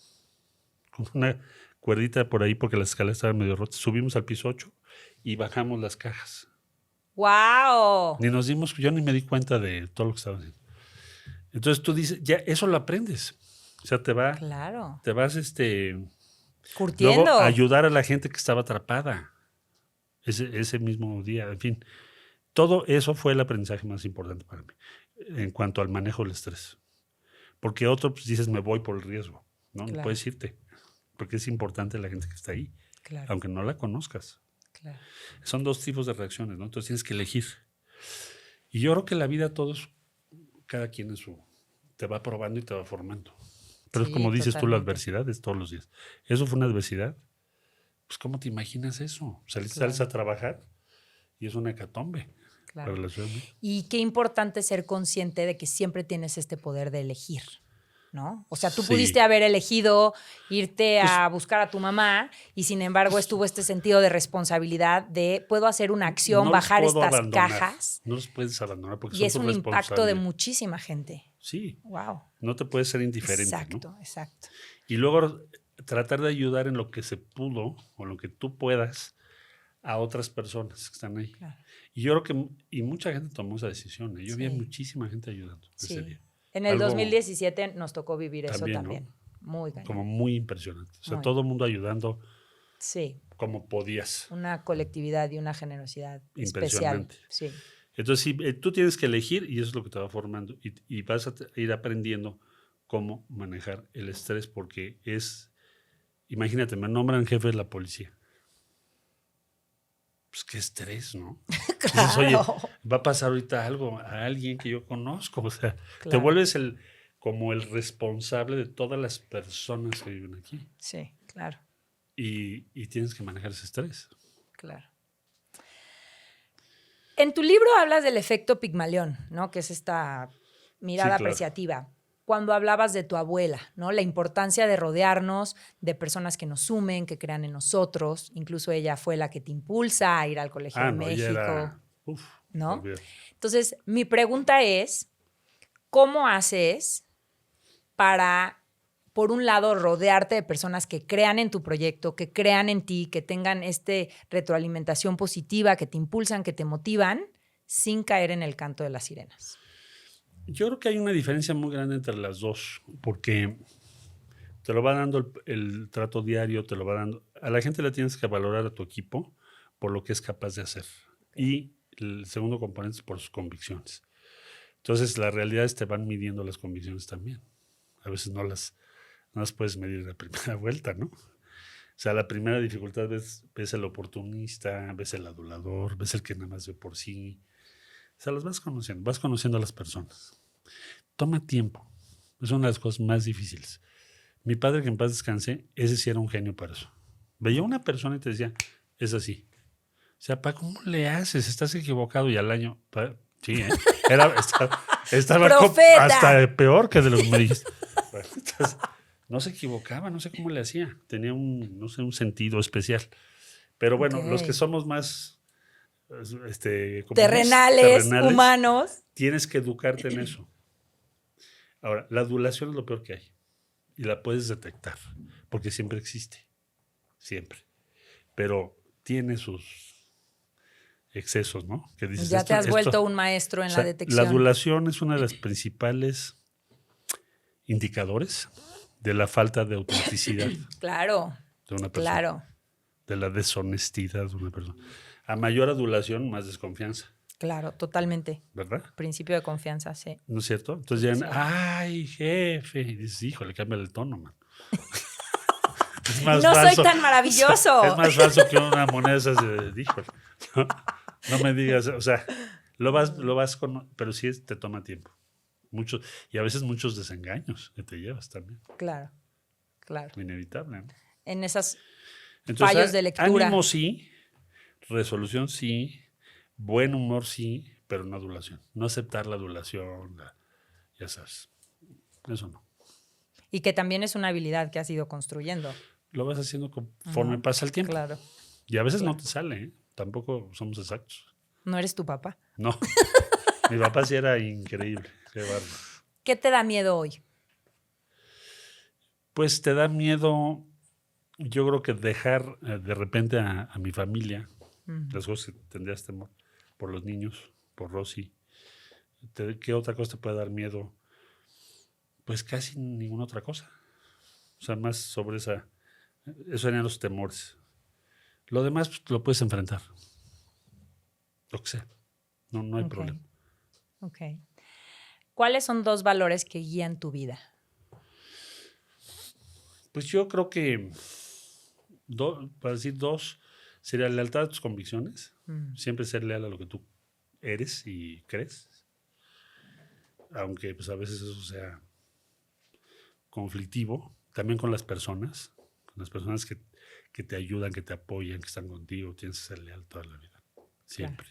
con una cuerdita por ahí, porque las escaleras estaban medio rotas. Subimos al piso 8 y bajamos las cajas. ¡Wow! Yo ni me di cuenta de todo lo que estaba haciendo. Entonces tú dices, ya eso lo aprendes. O sea, te vas curtiendo. Luego ayudar a la gente que estaba atrapada ese mismo día. En fin, todo eso fue el aprendizaje más importante para mí en cuanto al manejo del estrés. Porque otro, pues dices, me voy por el riesgo. No, claro, no puedes irte. Porque es importante la gente que está ahí, claro, aunque no la conozcas. Claro. Son dos tipos de reacciones, ¿no? Entonces tienes que elegir. Y yo creo que la vida, cada quien te va probando y te va formando. Pero sí, es como dices tú, la adversidad es todos los días. Eso fue una adversidad. Pues, ¿cómo te imaginas eso? Sales a trabajar y es una hecatombe. Claro. Y qué importante ser consciente de que siempre tienes este poder de elegir, ¿no? O sea, tú pudiste haber elegido irte a buscar a tu mamá y sin embargo estuvo este sentido de responsabilidad de puedo hacer una acción, bajar estas cajas. No los puedes abandonar porque y es un impacto de muchísima gente. Sí. Wow. No te puedes ser indiferente. Exacto, ¿no? Exacto. Y luego tratar de ayudar en lo que se pudo o lo que tú puedas a otras personas que están ahí. Claro. Y yo creo que mucha gente tomó esa decisión. Yo vi a muchísima gente ayudando ese día. En el 2017 nos tocó vivir eso también. ¿No? Muy cañón. Como muy impresionante. O sea, todo el mundo ayudando como podías. Una colectividad y una generosidad especial. Sí. Entonces, sí, tú tienes que elegir y eso es lo que te va formando y vas a ir aprendiendo cómo manejar el estrés porque imagínate, me nombran jefe de la policía. Pues qué estrés, ¿no? Claro. Dices, oye, va a pasar ahorita algo a alguien que yo conozco. O sea, claro, te vuelves como el responsable de todas las personas que viven aquí. Sí, claro. Y tienes que manejar ese estrés. Claro. En tu libro hablas del efecto Pigmalión, ¿no? Que es esta mirada apreciativa. Cuando hablabas de tu abuela, ¿no? La importancia de rodearnos de personas que nos sumen, que crean en nosotros. Incluso ella fue la que te impulsa a ir al colegio de México. ¿No? Entonces, mi pregunta es, ¿cómo haces para, por un lado, rodearte de personas que crean en tu proyecto, que crean en ti, que tengan retroalimentación positiva, que te impulsan, que te motivan, sin caer en el canto de las sirenas? Yo creo que hay una diferencia muy grande entre las dos, porque te lo va dando el trato diario, te lo va dando. A la gente le tienes que valorar a tu equipo por lo que es capaz de hacer. Y el segundo componente es por sus convicciones. Entonces, la realidad es que te van midiendo las convicciones también. A veces no las puedes medir en la primera vuelta, ¿no? O sea, la primera dificultad ves el oportunista, ves el adulador, ves el que nada más ve por sí. O sea, los vas conociendo a las personas. Toma tiempo. Es una de las cosas más difíciles. Mi padre, que en paz descanse, ese sí era un genio para eso. Veía a una persona y te decía, es así. O sea, pa, ¿cómo le haces? Estás equivocado. Y al año, sí, ¿eh? Estaba ¡Profeta! hasta peor que de lo que me dijiste. Bueno, entonces, no se equivocaba, no sé cómo le hacía. Tenía no sé, un sentido especial. Pero bueno, los que somos más terrenales, humanos. Tienes que educarte en eso. Ahora, la adulación es lo peor que hay. Y la puedes detectar, porque siempre existe. Siempre. Pero tiene sus excesos, ¿no? Que dices, ya te has vuelto un maestro en la detección. La adulación es una de las principales indicadores de la falta de autenticidad. Claro. De una persona. Claro. De la deshonestidad de una persona. A mayor adulación, más desconfianza. Claro, totalmente. ¿Verdad? Principio de confianza, sí. ¿No es cierto? Entonces ya, ay, jefe. Y dices, híjole, cambia el tono, man. Es más no falso. Soy tan maravilloso. Es más falso que una moneda esas de híjole. No me digas, o sea, lo vas con, pero sí te toma tiempo. Muchos, y a veces muchos desengaños que te llevas también. Claro, claro. Inevitable, ¿no? En esas Entonces, fallos de lectura. Ánimo sí, resolución sí, buen humor sí, pero no adulación. No aceptar la adulación, ya sabes. Eso no. Y que también es una habilidad que has ido construyendo. Lo vas haciendo conforme pasa el tiempo. Claro. Y a veces no te sale, ¿eh? Tampoco somos exactos. ¿No eres tu papá? No. Mi papá sí era increíble. Qué bárbaro. ¿Qué te da miedo hoy? Pues te da miedo, yo creo que dejar de repente a mi familia, las cosas que tendrías temor, por los niños, por Rosy. ¿Qué otra cosa te puede dar miedo? Pues casi ninguna otra cosa. O sea, más sobre esos serían los temores. Lo demás pues, lo puedes enfrentar. Lo que sea. No hay problema. Ok. ¿Cuáles son 2 valores que guían tu vida? Pues yo creo que, para decir 2, sería lealtad a tus convicciones. Siempre ser leal a lo que tú eres y crees. Aunque pues a veces eso sea conflictivo. También con las personas. Con las personas que te ayudan, que te apoyan, que están contigo. Tienes que ser leal toda la vida. Siempre.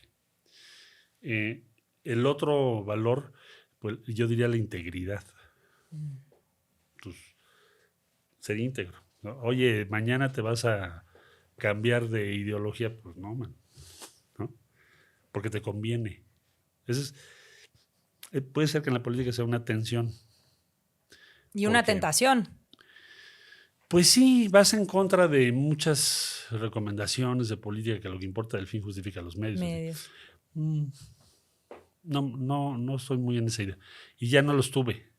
Claro. El otro valor, pues yo diría la integridad. Pues, ser íntegro, ¿no? Oye, mañana te vas a cambiar de ideología, pues no, man, ¿no? Porque te conviene. Eso puede ser que en la política sea una tensión. Y una tentación. Pues sí, vas en contra de muchas recomendaciones de política, que lo que importa el fin justifica los medios. No estoy muy en esa idea. Y ya no los tuve.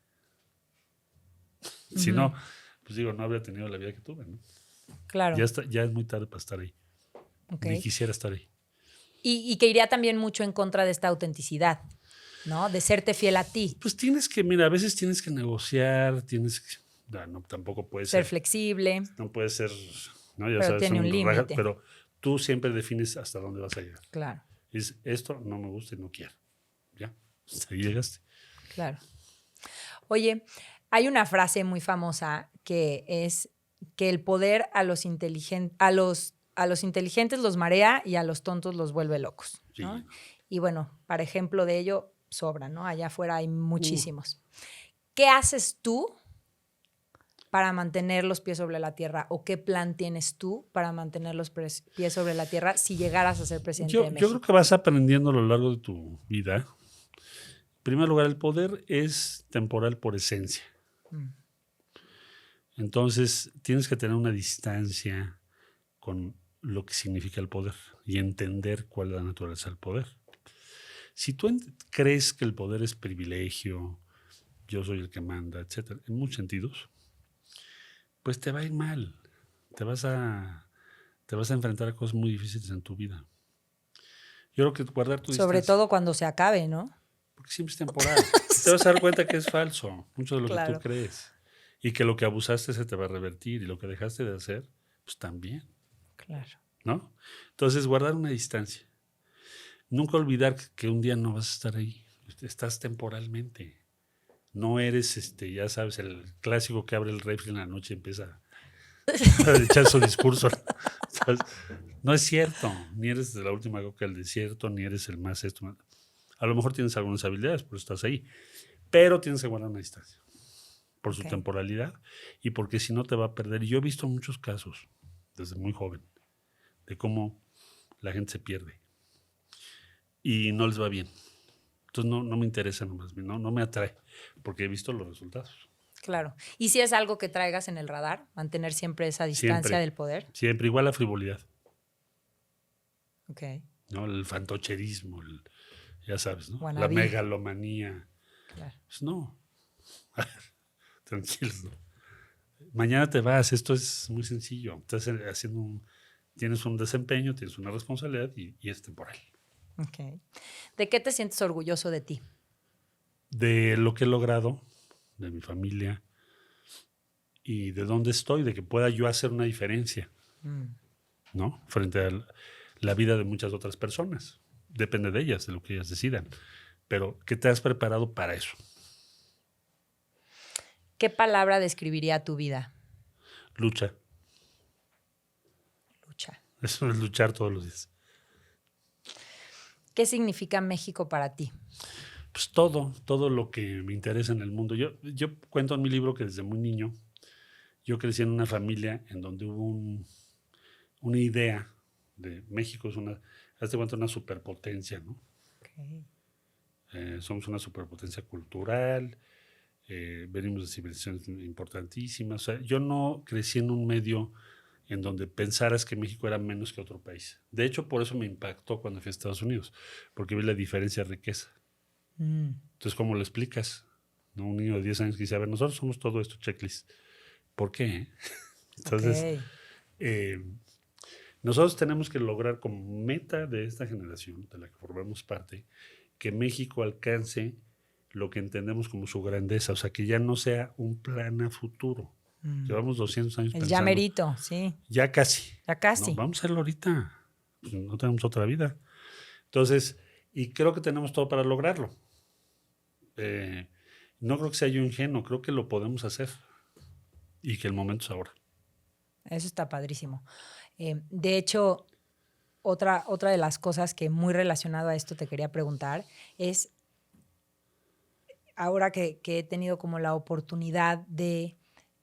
Si no, pues digo, no habría tenido la vida que tuve, ¿no? Claro. Ya es muy tarde para estar ahí. Okay. Ni quisiera estar ahí. Y que iría también mucho en contra de esta autenticidad, ¿no? De serte fiel a ti. Pues a veces tienes que negociar, tampoco puedes ser flexible. No puede ser, ¿no? Ya pero sabes, tiene un límite. Pero tú siempre defines hasta dónde vas a llegar. Claro. Es esto no me gusta y no quiero. Ya, hasta ahí llegaste. Claro. Oye, hay una frase muy famosa que es que el poder a los inteligentes los marea y a los tontos los vuelve locos, ¿no? Sí. Y bueno, para ejemplo de ello, sobra, ¿no? Allá afuera hay muchísimos. ¿Qué haces tú para mantener los pies sobre la tierra? ¿O qué plan tienes tú para mantener los pies sobre la tierra si llegaras a ser presidente de México? Yo creo que vas aprendiendo a lo largo de tu vida. En primer lugar, el poder es temporal por esencia. Entonces, tienes que tener una distancia con lo que significa el poder y entender cuál es la naturaleza del poder. Si tú crees que el poder es privilegio, yo soy el que manda, etcétera, en muchos sentidos, pues te va a ir mal. Te vas a enfrentar a cosas muy difíciles en tu vida. Yo creo que guardar tu Sobre distancia. todo cuando se acabe, ¿no? Porque siempre es temporal. Te vas a dar cuenta que es falso, mucho de lo que Claro. tú crees. Y que lo que abusaste se te va a revertir y lo que dejaste de hacer, pues también, Claro. ¿no? Entonces, guardar una distancia. Nunca olvidar que un día no vas a estar ahí. Estás temporalmente. No eres, ya sabes, el clásico que abre el refri en la noche y empieza a echar su discurso. ¿Sabes? No es cierto. Ni eres de la última coca del desierto, ni eres el más esto. A lo mejor tienes algunas habilidades, pero estás ahí. Pero tienes que guardar una distancia. Por su Ok. temporalidad y porque si no te va a perder. Y yo he visto muchos casos, desde muy joven, de cómo la gente se pierde y no les va bien. Entonces no me interesa nomás, no me atrae, porque he visto los resultados. Claro. ¿Y si es algo que traigas en el radar? Mantener siempre esa distancia Siempre, del poder. siempre, igual la frivolidad, Ok. ¿no? El fantocherismo, ya sabes, ¿no? La Wannabe. megalomanía. Claro. Pues no, tranquilos, ¿no? Mañana te vas, esto es muy sencillo. Estás tienes un desempeño, tienes una responsabilidad y es temporal. Ok. ¿De qué te sientes orgulloso de ti? De lo que he logrado, de mi familia y de dónde estoy, de que pueda yo hacer una diferencia, ¿no? Frente a la vida de muchas otras personas. Depende de ellas, de lo que ellas decidan. Pero que te has preparado para eso. ¿Qué palabra describiría tu vida? Lucha. Lucha. Eso es luchar todos los días. ¿Qué significa México para ti? Pues todo lo que me interesa en el mundo. Yo cuento en mi libro que desde muy niño yo crecí en una familia en donde hubo una idea de México es hazte cuenta, una superpotencia, ¿no? Okay. Somos una superpotencia cultural, venimos de civilizaciones importantísimas. O sea, yo no crecí en un medio en donde pensaras que México era menos que otro país. De hecho, por eso me impactó cuando fui a Estados Unidos, porque vi la diferencia de riqueza. Entonces, ¿cómo lo explicas? ¿No? Un niño de 10 años que dice, a ver, nosotros somos todo esto, checklist. ¿Por qué? Entonces, nosotros tenemos que lograr como meta de esta generación, de la que formamos parte, que México alcance lo que entendemos como su grandeza, o sea, que ya no sea un plan a futuro. Llevamos 200 años El pensando. ya merito, sí. Ya casi. Ya casi. No, vamos a hacerlo ahorita. Pues no tenemos otra vida. Entonces, y creo que tenemos todo para lograrlo. No creo que sea yo ingenuo, creo que lo podemos hacer y que el momento es ahora. Eso está padrísimo. De hecho, otra de las cosas que muy relacionado a esto te quería preguntar es, ahora que he tenido como la oportunidad de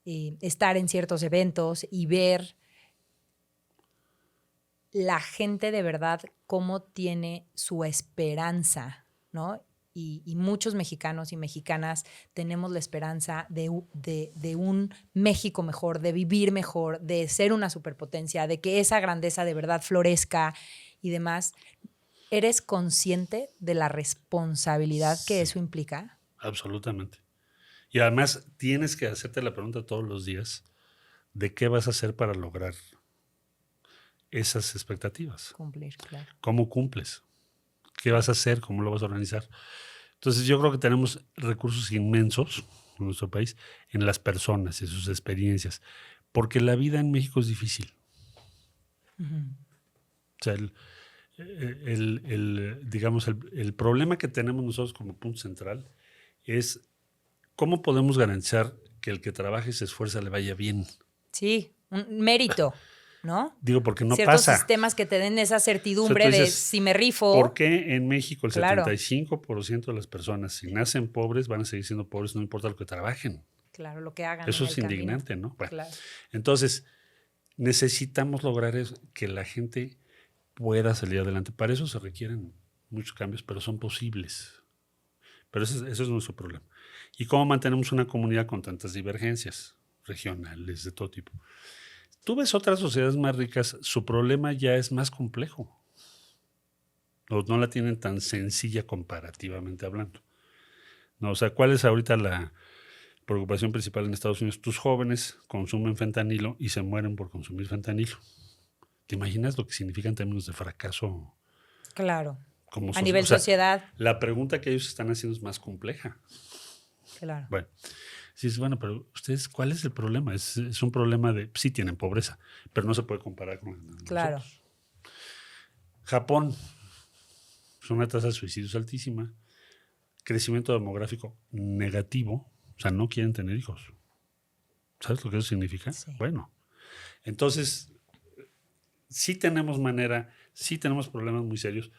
estar en ciertos eventos y ver la gente de verdad cómo tiene su esperanza, ¿no? Y muchos mexicanos y mexicanas tenemos la esperanza de un México mejor, de vivir mejor, de ser una superpotencia, de que esa grandeza de verdad florezca y demás. ¿Eres consciente de la responsabilidad que eso implica? Absolutamente. Y además tienes que hacerte la pregunta todos los días de qué vas a hacer para lograr esas expectativas. Cumplir, claro. ¿Cómo cumples? ¿Qué vas a hacer? ¿Cómo lo vas a organizar? Entonces yo creo que tenemos recursos inmensos en nuestro país en las personas y sus experiencias, porque la vida en México es difícil. O sea, digamos, el problema que tenemos nosotros como punto central es cómo podemos garantizar que el que trabaje y se esfuerza le vaya bien. Sí, un mérito, ¿no? Digo, porque no ciertos pasa. Sistemas que te den esa certidumbre, o sea, dices, de si me rifo. ¿Por qué en México el Claro. 75% de las personas, si nacen pobres, van a seguir siendo pobres, no importa lo que trabajen? Claro, lo que hagan. Eso en es el indignante, camino. ¿no? Bueno, Claro. entonces, necesitamos lograr eso, que la gente pueda salir adelante. Para eso se requieren muchos cambios, pero son posibles. Pero eso es nuestro problema. ¿Y cómo mantenemos una comunidad con tantas divergencias regionales de todo tipo? Tú ves otras sociedades más ricas, su problema ya es más complejo. No la tienen tan sencilla comparativamente hablando. No, o sea, ¿cuál es ahorita la preocupación principal en Estados Unidos? Tus jóvenes consumen fentanilo y se mueren por consumir fentanilo. ¿Te imaginas lo que significa en términos de fracaso Claro. Como A nivel sociedad. La pregunta que ellos están haciendo es más compleja. Claro. Bueno, sí, bueno, pero ustedes, ¿cuál es el problema? Es un problema de, sí tienen pobreza, pero no se puede comparar con Claro. nosotros. Japón, es una tasa de suicidios altísima, crecimiento demográfico negativo, o sea, no quieren tener hijos. ¿Sabes lo que eso significa? Sí. Bueno, entonces, sí tenemos manera, sí tenemos problemas muy serios,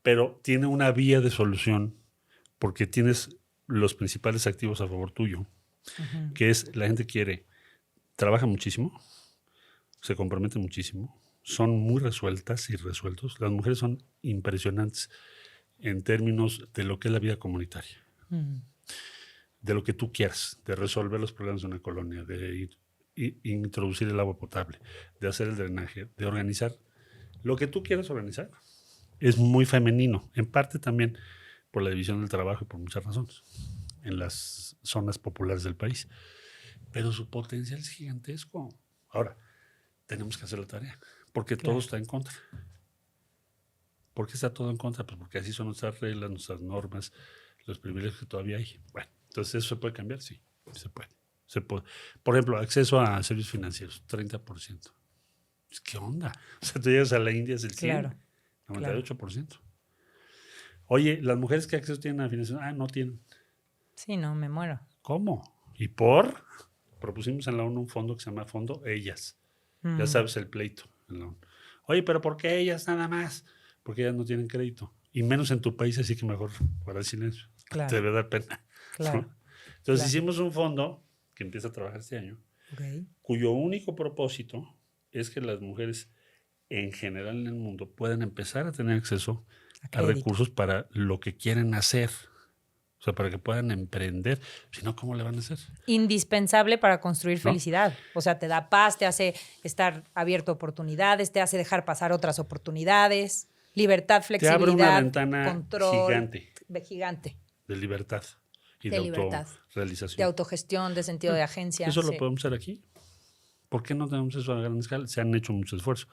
pero tiene una vía de solución porque tienes los principales activos a favor tuyo, que es la gente trabaja muchísimo, se compromete muchísimo, son muy resueltas y resueltos. Las mujeres son impresionantes en términos de lo que es la vida comunitaria, de lo que tú quieras, de resolver los problemas de una colonia, de introducir el agua potable, de hacer el drenaje, de organizar lo que tú quieras organizar. Es muy femenino, en parte también por la división del trabajo y por muchas razones en las zonas populares del país. Pero su potencial es gigantesco. Ahora, tenemos que hacer la tarea, porque todo está en contra. ¿Por qué está todo en contra? Pues porque así son nuestras reglas, nuestras normas, los privilegios que todavía hay. Bueno, entonces eso se puede cambiar, sí, se puede. Por ejemplo, acceso a servicios financieros, 30%. ¿Qué onda? O sea, tú llegas a la India, es el 100%, 98%. Oye, las mujeres que acceso tienen a financiación, no tienen. Sí, no, me muero. ¿Cómo? ¿Y propusimos en la ONU un fondo que se llama Fondo Ellas. Ya sabes el pleito en la ONU. Oye, pero ¿por qué ellas nada más? Porque ellas no tienen crédito. Y menos en tu país, así que mejor guardar silencio. Claro. Te debe dar pena. Claro. Entonces hicimos un fondo que empieza a trabajar este año, cuyo único propósito es que las mujeres en general en el mundo puedan empezar a tener acceso a recursos para lo que quieren hacer. O sea, para que puedan emprender. Si no, ¿cómo le van a hacer? Indispensable para construir felicidad. O sea, te da paz, te hace estar abierto a oportunidades, te hace dejar pasar otras oportunidades, libertad, flexibilidad, te abre una ventana control. Gigante. De libertad. Y de autorrealización. De autogestión, de sentido de agencia. Eso lo podemos hacer aquí. ¿Por qué no tenemos eso a gran escala? Se han hecho muchos esfuerzos.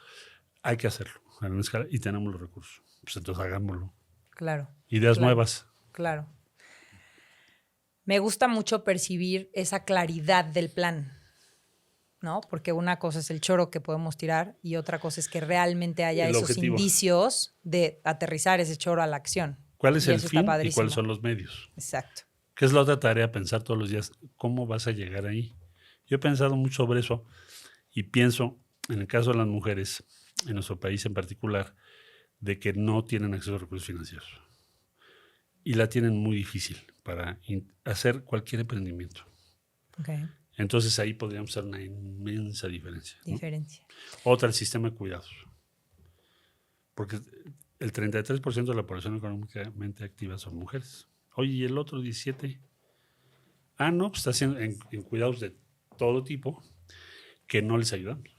Hay que hacerlo a gran escala y tenemos los recursos. Pues entonces hagámoslo. Claro. Ideas nuevas. Claro. Me gusta mucho percibir esa claridad del plan, ¿no? Porque una cosa es el choro que podemos tirar y otra cosa es que realmente haya esos objetivo. Indicios de aterrizar ese choro a la acción. ¿Cuál es el fin y cuáles son los medios? Exacto. ¿Qué es la otra tarea? Pensar todos los días cómo vas a llegar ahí. Yo he pensado mucho sobre eso y pienso, en el caso de las mujeres, en nuestro país en particular, de que no tienen acceso a recursos financieros. Y la tienen muy difícil para hacer cualquier emprendimiento. Entonces ahí podríamos hacer una inmensa diferencia. ¿No? Otra, el sistema de cuidados. Porque el 33% de la población económicamente activa son mujeres. Oye, ¿y el otro 17%? No, pues está haciendo en cuidados de todo tipo que no les ayudamos.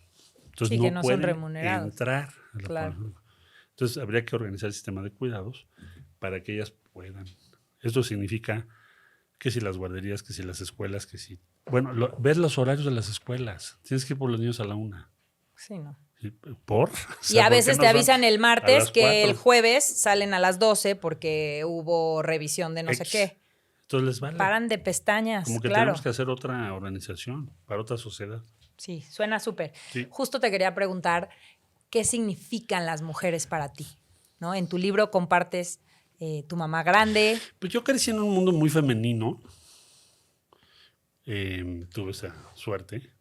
Entonces no pueden son remunerados. Entrar a la población. Entonces habría que organizar el sistema de cuidados para que ellas puedan. Esto significa que si las guarderías, que si las escuelas, que si... Bueno, ver los horarios de las escuelas. Tienes que ir por los niños a la 1:00. Sí, ¿no? ¿Por? Y a veces te avisan el martes que el jueves salen a las 12 porque hubo revisión de no sé qué. Entonces les vale. Paran de pestañas, como que tenemos que hacer otra organización para otra sociedad. Sí, suena súper. Sí. Justo te quería preguntar, ¿qué significan las mujeres para ti? ¿No? En tu libro compartes tu mamá grande. Pues yo crecí en un mundo muy femenino. Tuve esa suerte.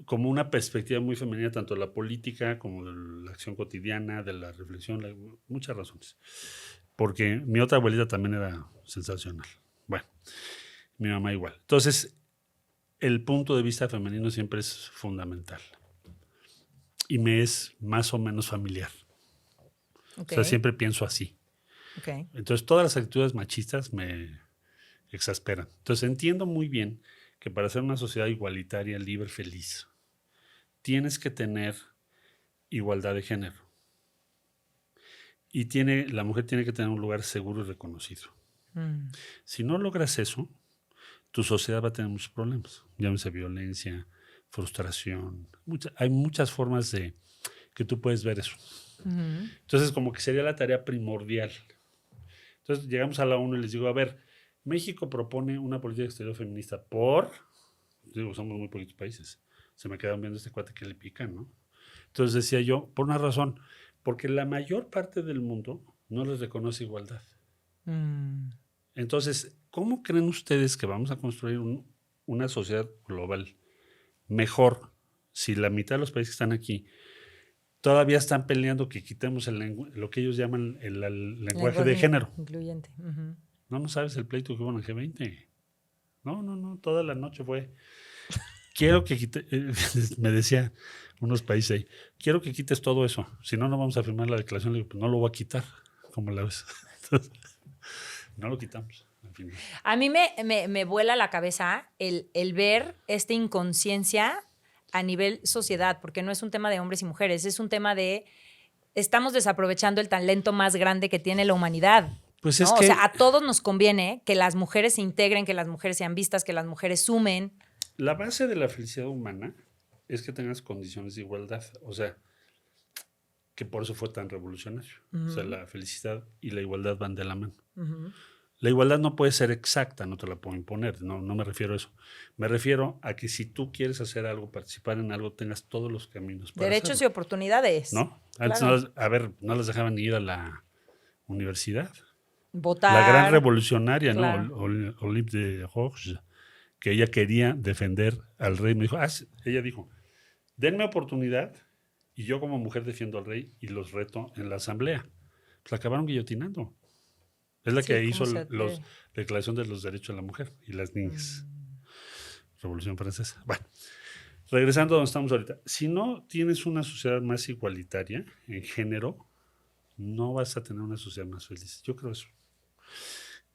Como una perspectiva muy femenina, tanto de la política como de la acción cotidiana, de la reflexión, muchas razones. Porque mi otra abuelita también era sensacional. Bueno, mi mamá igual. Entonces, el punto de vista femenino siempre es fundamental. Y me es más o menos familiar. O sea, siempre pienso así. Entonces, todas las actitudes machistas me exasperan. Entonces, entiendo muy bien que para ser una sociedad igualitaria, libre, feliz, tienes que tener igualdad de género. Y la mujer tiene que tener un lugar seguro y reconocido. Si no logras eso, tu sociedad va a tener muchos problemas. Llámese violencia, frustración. Hay muchas formas de que tú puedes ver eso. Entonces, como que sería la tarea primordial. Entonces, llegamos a la ONU y les digo, a ver, México propone una política exterior feminista digo, somos muy poquitos países. Se me quedan viendo este cuate que le pican, ¿no? Entonces decía yo, por una razón, porque la mayor parte del mundo no les reconoce igualdad. Entonces, ¿cómo creen ustedes que vamos a construir una sociedad global mejor si la mitad de los países que están aquí todavía están peleando que quitemos lo que ellos llaman el lenguaje de género? Incluyente. No sabes el pleito que hubo en el G20. No, toda la noche fue. Quiero que me decía unos países ahí, quiero que quites todo eso, si no, no vamos a firmar la declaración. Le digo, pues no lo voy a quitar, como la ves. Entonces, no lo quitamos. Al final. A mí me vuela la cabeza el ver esta inconsciencia a nivel sociedad, porque no es un tema de hombres y mujeres, es un tema de estamos desaprovechando el talento más grande que tiene la humanidad. Pues ¿no? es que, o sea, a todos nos conviene que las mujeres se integren, que las mujeres sean vistas, que las mujeres sumen. La base de la felicidad humana es que tengas condiciones de igualdad. O sea, que por eso fue tan revolucionario. O sea, la felicidad y la igualdad van de la mano. La igualdad no puede ser exacta, no te la puedo imponer. No me refiero a eso. Me refiero a que si tú quieres hacer algo, participar en algo, tengas todos los caminos para derechos hacerlo. Y oportunidades. ¿No? Antes claro. no les dejaban ir a la universidad. Votar. La gran revolucionaria, claro. ¿no? Olympe de Gouges, que ella quería defender al rey. Me dijo, ella dijo, denme oportunidad y yo como mujer defiendo al rey y los reto en la asamblea. Pues la acabaron guillotinando. Es la que hizo la Declaración de los Derechos de la Mujer y las Niñas. Revolución Francesa. Bueno, regresando a donde estamos ahorita. Si no tienes una sociedad más igualitaria en género, no vas a tener una sociedad más feliz. Yo creo eso.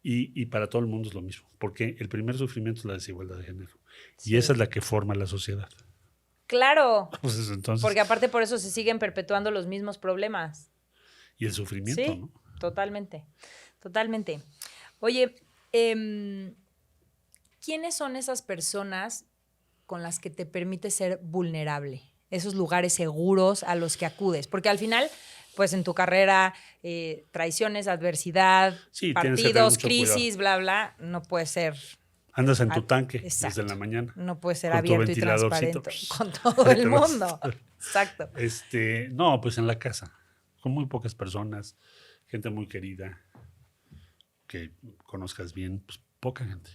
Y para todo el mundo es lo mismo, porque el primer sufrimiento es la desigualdad de género. Sí. Y esa es la que forma la sociedad. Claro. Pues entonces, porque aparte por eso se siguen perpetuando los mismos problemas. Y el sufrimiento, sí, ¿no? Totalmente. Oye, ¿quiénes son esas personas con las que te permite ser vulnerable? Esos lugares seguros a los que acudes. Porque al final, pues en tu carrera, traiciones, adversidad, sí, partidos, crisis, cuidado. Bla, no puede ser. Andas en tu tanque desde la mañana. No puede ser abierto y transparente con todo el mundo. Exacto. No, pues en la casa, con muy pocas personas, gente muy querida, que conozcas bien, pues poca gente.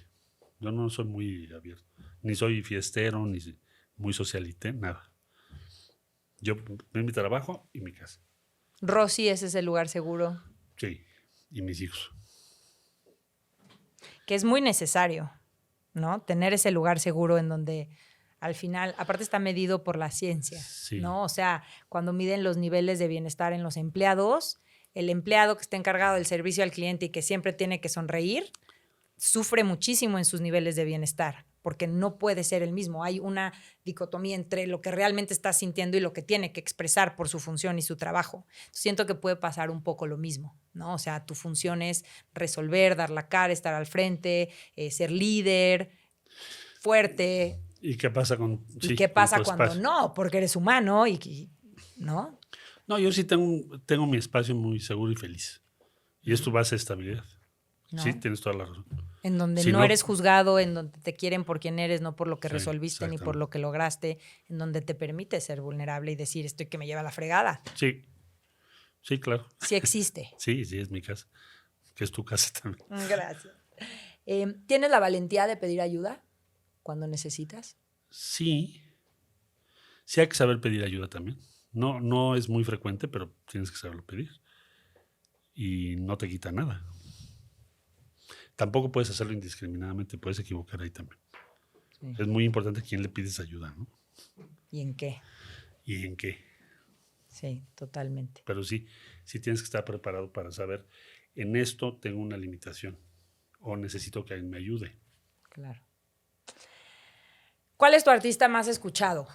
Yo no soy muy abierto, ni soy fiestero, ni muy socialité, nada. Yo mi trabajo y mi casa. Rosy, ese es el lugar seguro. Sí, y mis hijos. Que es muy necesario, ¿no? Tener ese lugar seguro en donde al final, aparte está medido por la ciencia, sí. ¿no? O sea, cuando miden los niveles de bienestar en los empleados, el empleado que está encargado del servicio al cliente y que siempre tiene que sonreír, sufre muchísimo en sus niveles de bienestar, porque no puede ser el mismo. Hay una dicotomía entre lo que realmente está sintiendo y lo que tiene que expresar por su función y su trabajo. Siento que puede pasar un poco lo mismo, ¿no? O sea, tu función es resolver, dar la cara, estar al frente, ser líder, fuerte. ¿Y qué pasa ¿Y qué pasa cuando no? Porque eres humano ¿no? No, yo sí tengo mi espacio muy seguro y feliz. Y es tu base de estabilidad. ¿No? Sí, tienes toda la razón. En donde no eres juzgado, en donde te quieren por quien eres, no por lo que resolviste ni por lo que lograste, en donde te permite ser vulnerable y decir, estoy que me lleva a la fregada. Sí, sí, claro. Sí existe. Sí, es mi casa, que es tu casa también. Gracias. ¿Tienes la valentía de pedir ayuda cuando necesitas? Sí. Sí hay que saber pedir ayuda también. No es muy frecuente, pero tienes que saberlo pedir. Y no te quita nada. Tampoco puedes hacerlo indiscriminadamente, puedes equivocar ahí también. Sí. Es muy importante a quién le pides ayuda, ¿no? ¿Y en qué? ¿Y en qué? Sí, totalmente. Pero sí tienes que estar preparado para saber, en esto tengo una limitación o necesito que alguien me ayude. Claro. ¿Cuál es tu artista más escuchado?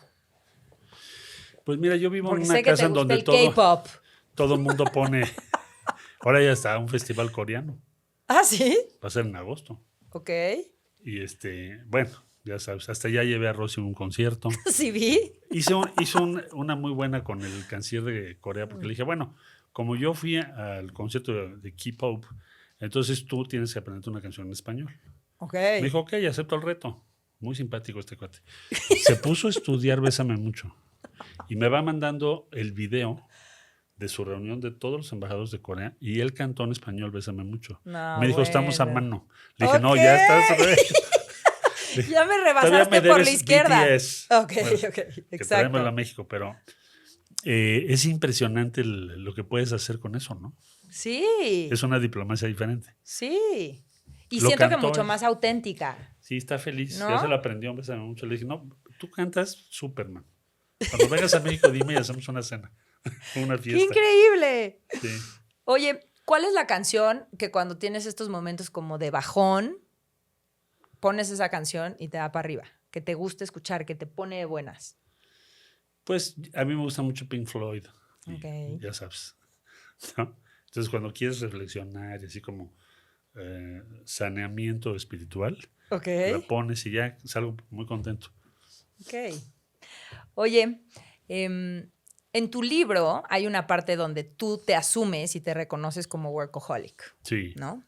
Pues mira, yo vivo en una casa en donde todo el mundo pone... Ahora ya está un festival coreano. ¿Ah, sí? Va a ser en agosto. Ok. Y bueno, ya sabes. Hasta ya llevé a Rosy a un concierto. Sí, vi. Hizo una muy buena con el canciller de Corea, porque le dije, bueno, como yo fui al concierto de K-pop, entonces tú tienes que aprenderte una canción en español. Ok. Me dijo, ok, acepto el reto. Muy simpático este cuate. Se puso a estudiar Bésame Mucho. Y me va mandando el video de su reunión de todos los embajadores de Corea y él cantó en español Bésame Mucho. No, Me dijo, estamos a bueno. mano. Le dije, no, Ok. ya estás. Ya me Todavía rebasaste me por la debes izquierda. BTS. Ok, Bueno, ok, que exacto. traémoslo a México, pero es impresionante lo que puedes hacer con eso, ¿no? Sí. Es una diplomacia diferente. Sí. Y Lo siento que cantó mucho él. más auténtica. Sí, está feliz. ¿No? Ya se lo aprendió, Bésame Mucho. Le dije, no, tú cantas Superman. Cuando vengas a México, dime y hacemos una cena, una ¡Qué fiesta. increíble! Sí. Oye, ¿cuál es la canción que cuando tienes estos momentos como de bajón, pones esa canción y te da para arriba? Que te gusta escuchar, que te pone de buenas. Pues a mí me gusta mucho Pink Floyd. Y Ok. ya sabes, ¿no? Entonces, cuando quieres reflexionar, y así como saneamiento espiritual, Ok. la pones y ya salgo muy contento. Ok. Oye, en tu libro hay una parte donde tú te asumes y te reconoces como workaholic, Sí. ¿no?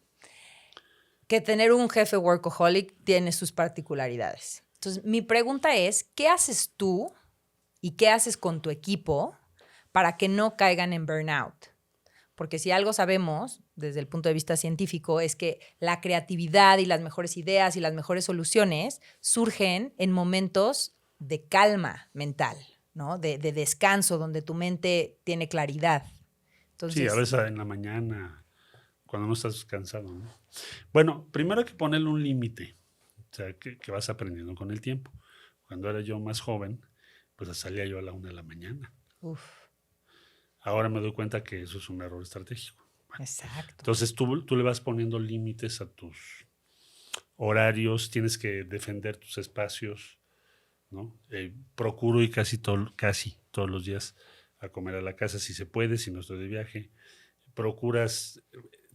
Que tener un jefe workaholic tiene sus particularidades. Entonces, mi pregunta es, ¿qué haces tú y qué haces con tu equipo para que no caigan en burnout? Porque si algo sabemos desde el punto de vista científico es que la creatividad y las mejores ideas y las mejores soluciones surgen en momentos de calma mental, ¿no? De descanso, donde tu mente tiene claridad. Entonces, Sí, a veces en la mañana, cuando no estás cansado, ¿no? Bueno, primero hay que ponerle un límite, o sea, que vas aprendiendo con el tiempo. Cuando era yo más joven, pues salía yo a la 1 de la mañana. uf, Ahora me doy cuenta que eso es un error estratégico. Bueno, exacto. entonces tú le vas poniendo límites a tus horarios, tienes que defender tus espacios, ¿no? Procuro ir casi todos los días a comer a la casa si se puede, si no estoy de viaje. Procuras,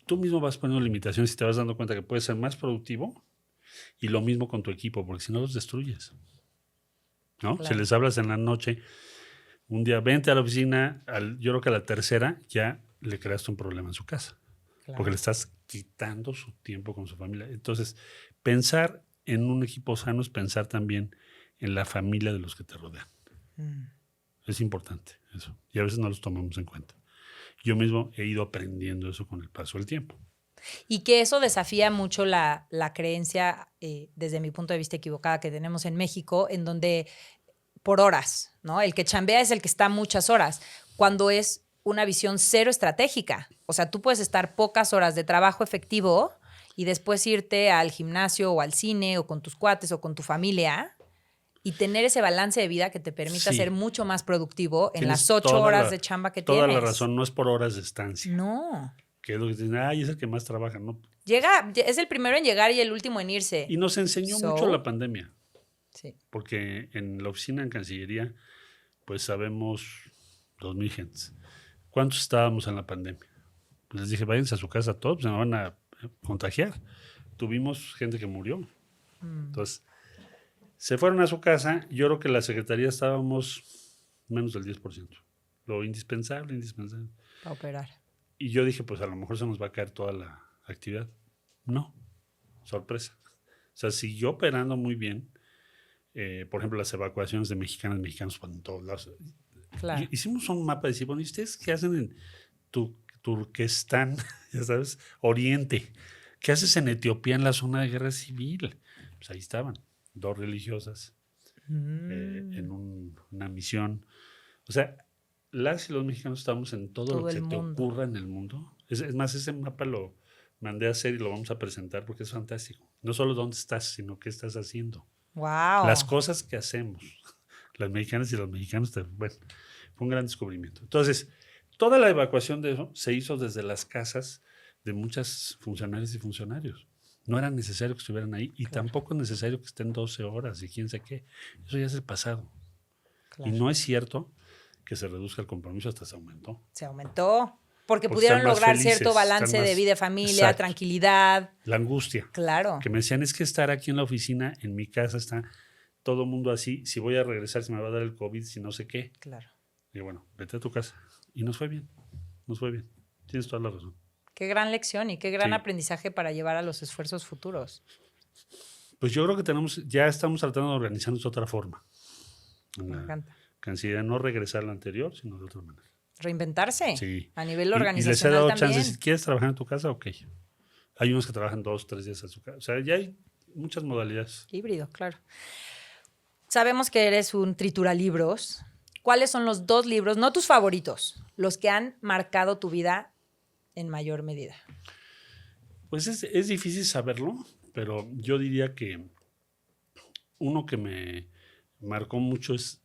tú mismo vas poniendo limitaciones y te vas dando cuenta que puedes ser más productivo y lo mismo con tu equipo, porque si no los destruyes, ¿no? Claro. Si les hablas en la noche, un día vente a la oficina, yo creo que a la tercera ya le creaste un problema en su casa, Claro. porque le estás quitando su tiempo con su familia. Entonces, pensar en un equipo sano es pensar también en la familia de los que te rodean. Es importante eso. Y a veces no los tomamos en cuenta. Yo mismo he ido aprendiendo eso con el paso del tiempo. Y que eso desafía mucho la creencia, desde mi punto de vista equivocada, que tenemos en México, en donde por horas, ¿no? El que chambea es el que está muchas horas, cuando es una visión cero estratégica. O sea, tú puedes estar pocas horas de trabajo efectivo y después irte al gimnasio o al cine o con tus cuates o con tu familia y tener ese balance de vida que te permita Sí. ser mucho más productivo en Tienes las 8 toda horas la- de chamba que Toda tienes. la razón, no es por horas de estancia. No. Que es lo que te dicen, ay, es el que más trabaja, ¿no? Es el primero en llegar y el último en irse. Y nos enseñó mucho la pandemia, Sí. porque en la oficina en Cancillería, pues sabemos 2,000 gentes. ¿Cuántos estábamos en la pandemia? Pues les dije, váyanse a su casa todos, se me van a contagiar. Tuvimos gente que murió. Entonces, se fueron a su casa. Yo creo que la secretaría estábamos menos del 10%. Lo indispensable. Para operar. Y yo dije, pues a lo mejor se nos va a caer toda la actividad. No, sorpresa. O sea, siguió operando muy bien. Por ejemplo, las evacuaciones de mexicanos por todos lados. Claro. Hicimos un mapa de decir, bueno, ¿y ustedes qué hacen en Turquestán, ya sabes, Oriente? ¿Qué haces en Etiopía en la zona de guerra civil? Pues ahí estaban, 2 religiosas en una misión. O sea, las y los mexicanos estamos en todo lo que se te ocurra en el mundo. Es más, ese mapa lo mandé a hacer y lo vamos a presentar porque es fantástico. No solo dónde estás, sino qué estás haciendo. Wow. Las cosas que hacemos, las mexicanas y los mexicanos, bueno, fue un gran descubrimiento. Entonces, toda la evacuación de eso se hizo desde las casas de muchas funcionarias y funcionarios. No era necesario que estuvieran ahí y tampoco es necesario que estén 12 horas y quién sé qué. Eso ya es el pasado. Claro. Y no es cierto que se reduzca el compromiso, hasta se aumentó. Se aumentó. Porque Porque pudieron están más lograr felices, cierto balance están más- de vida y familia, Exacto. tranquilidad. La angustia. Claro. Que me decían, es que estar aquí en la oficina, en mi casa, está todo el mundo así. Si voy a regresar, si me va a dar el COVID, si no sé qué. Claro. Y bueno, vete a tu casa. Y nos fue bien. Nos fue bien. Tienes toda la razón. Qué gran lección y qué gran Sí. aprendizaje para llevar a los esfuerzos futuros. Pues yo creo que ya estamos tratando de organizarnos de otra forma. En Me la encanta. Cancillería, no regresar a la anterior, sino de otra manera. Reinventarse. Sí. A nivel Y les he organizacional dado también. chances. Si quieres trabajar en tu casa, ok. Hay unos que trabajan 2, 3 días a su casa. O sea, ya hay muchas modalidades. Híbrido, claro. Sabemos que eres un trituralibros. ¿Cuáles son los 2 libros, no tus favoritos, los que han marcado tu vida en mayor medida? Pues es difícil saberlo, pero yo diría que uno que me marcó mucho es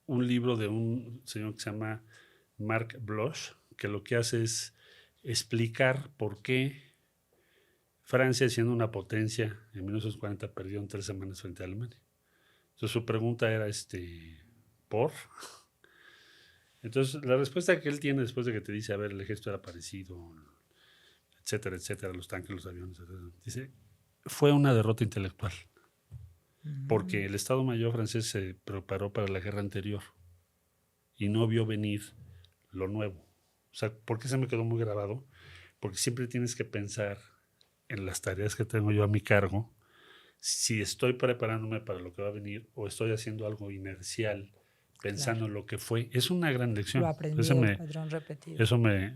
un libro de un señor que se llama Marc Bloch, que lo que hace es explicar por qué Francia, siendo una potencia, en 1940 perdió en 3 semanas frente a Alemania. Entonces su pregunta era, ¿por? Entonces la respuesta que él tiene después de que te dice, a ver, el ejército era parecido, etcétera, etcétera, los tanques, los aviones, etcétera, dice, fue una derrota intelectual. Porque el Estado Mayor francés se preparó para la guerra anterior y no vio venir lo nuevo. O sea, ¿por qué se me quedó muy grabado? Porque siempre tienes que pensar en las tareas que tengo yo a mi cargo, si estoy preparándome para lo que va a venir o estoy haciendo algo inercial, pensando en lo que fue. Es una gran lección. Lo aprendió, patrón repetido. Eso me...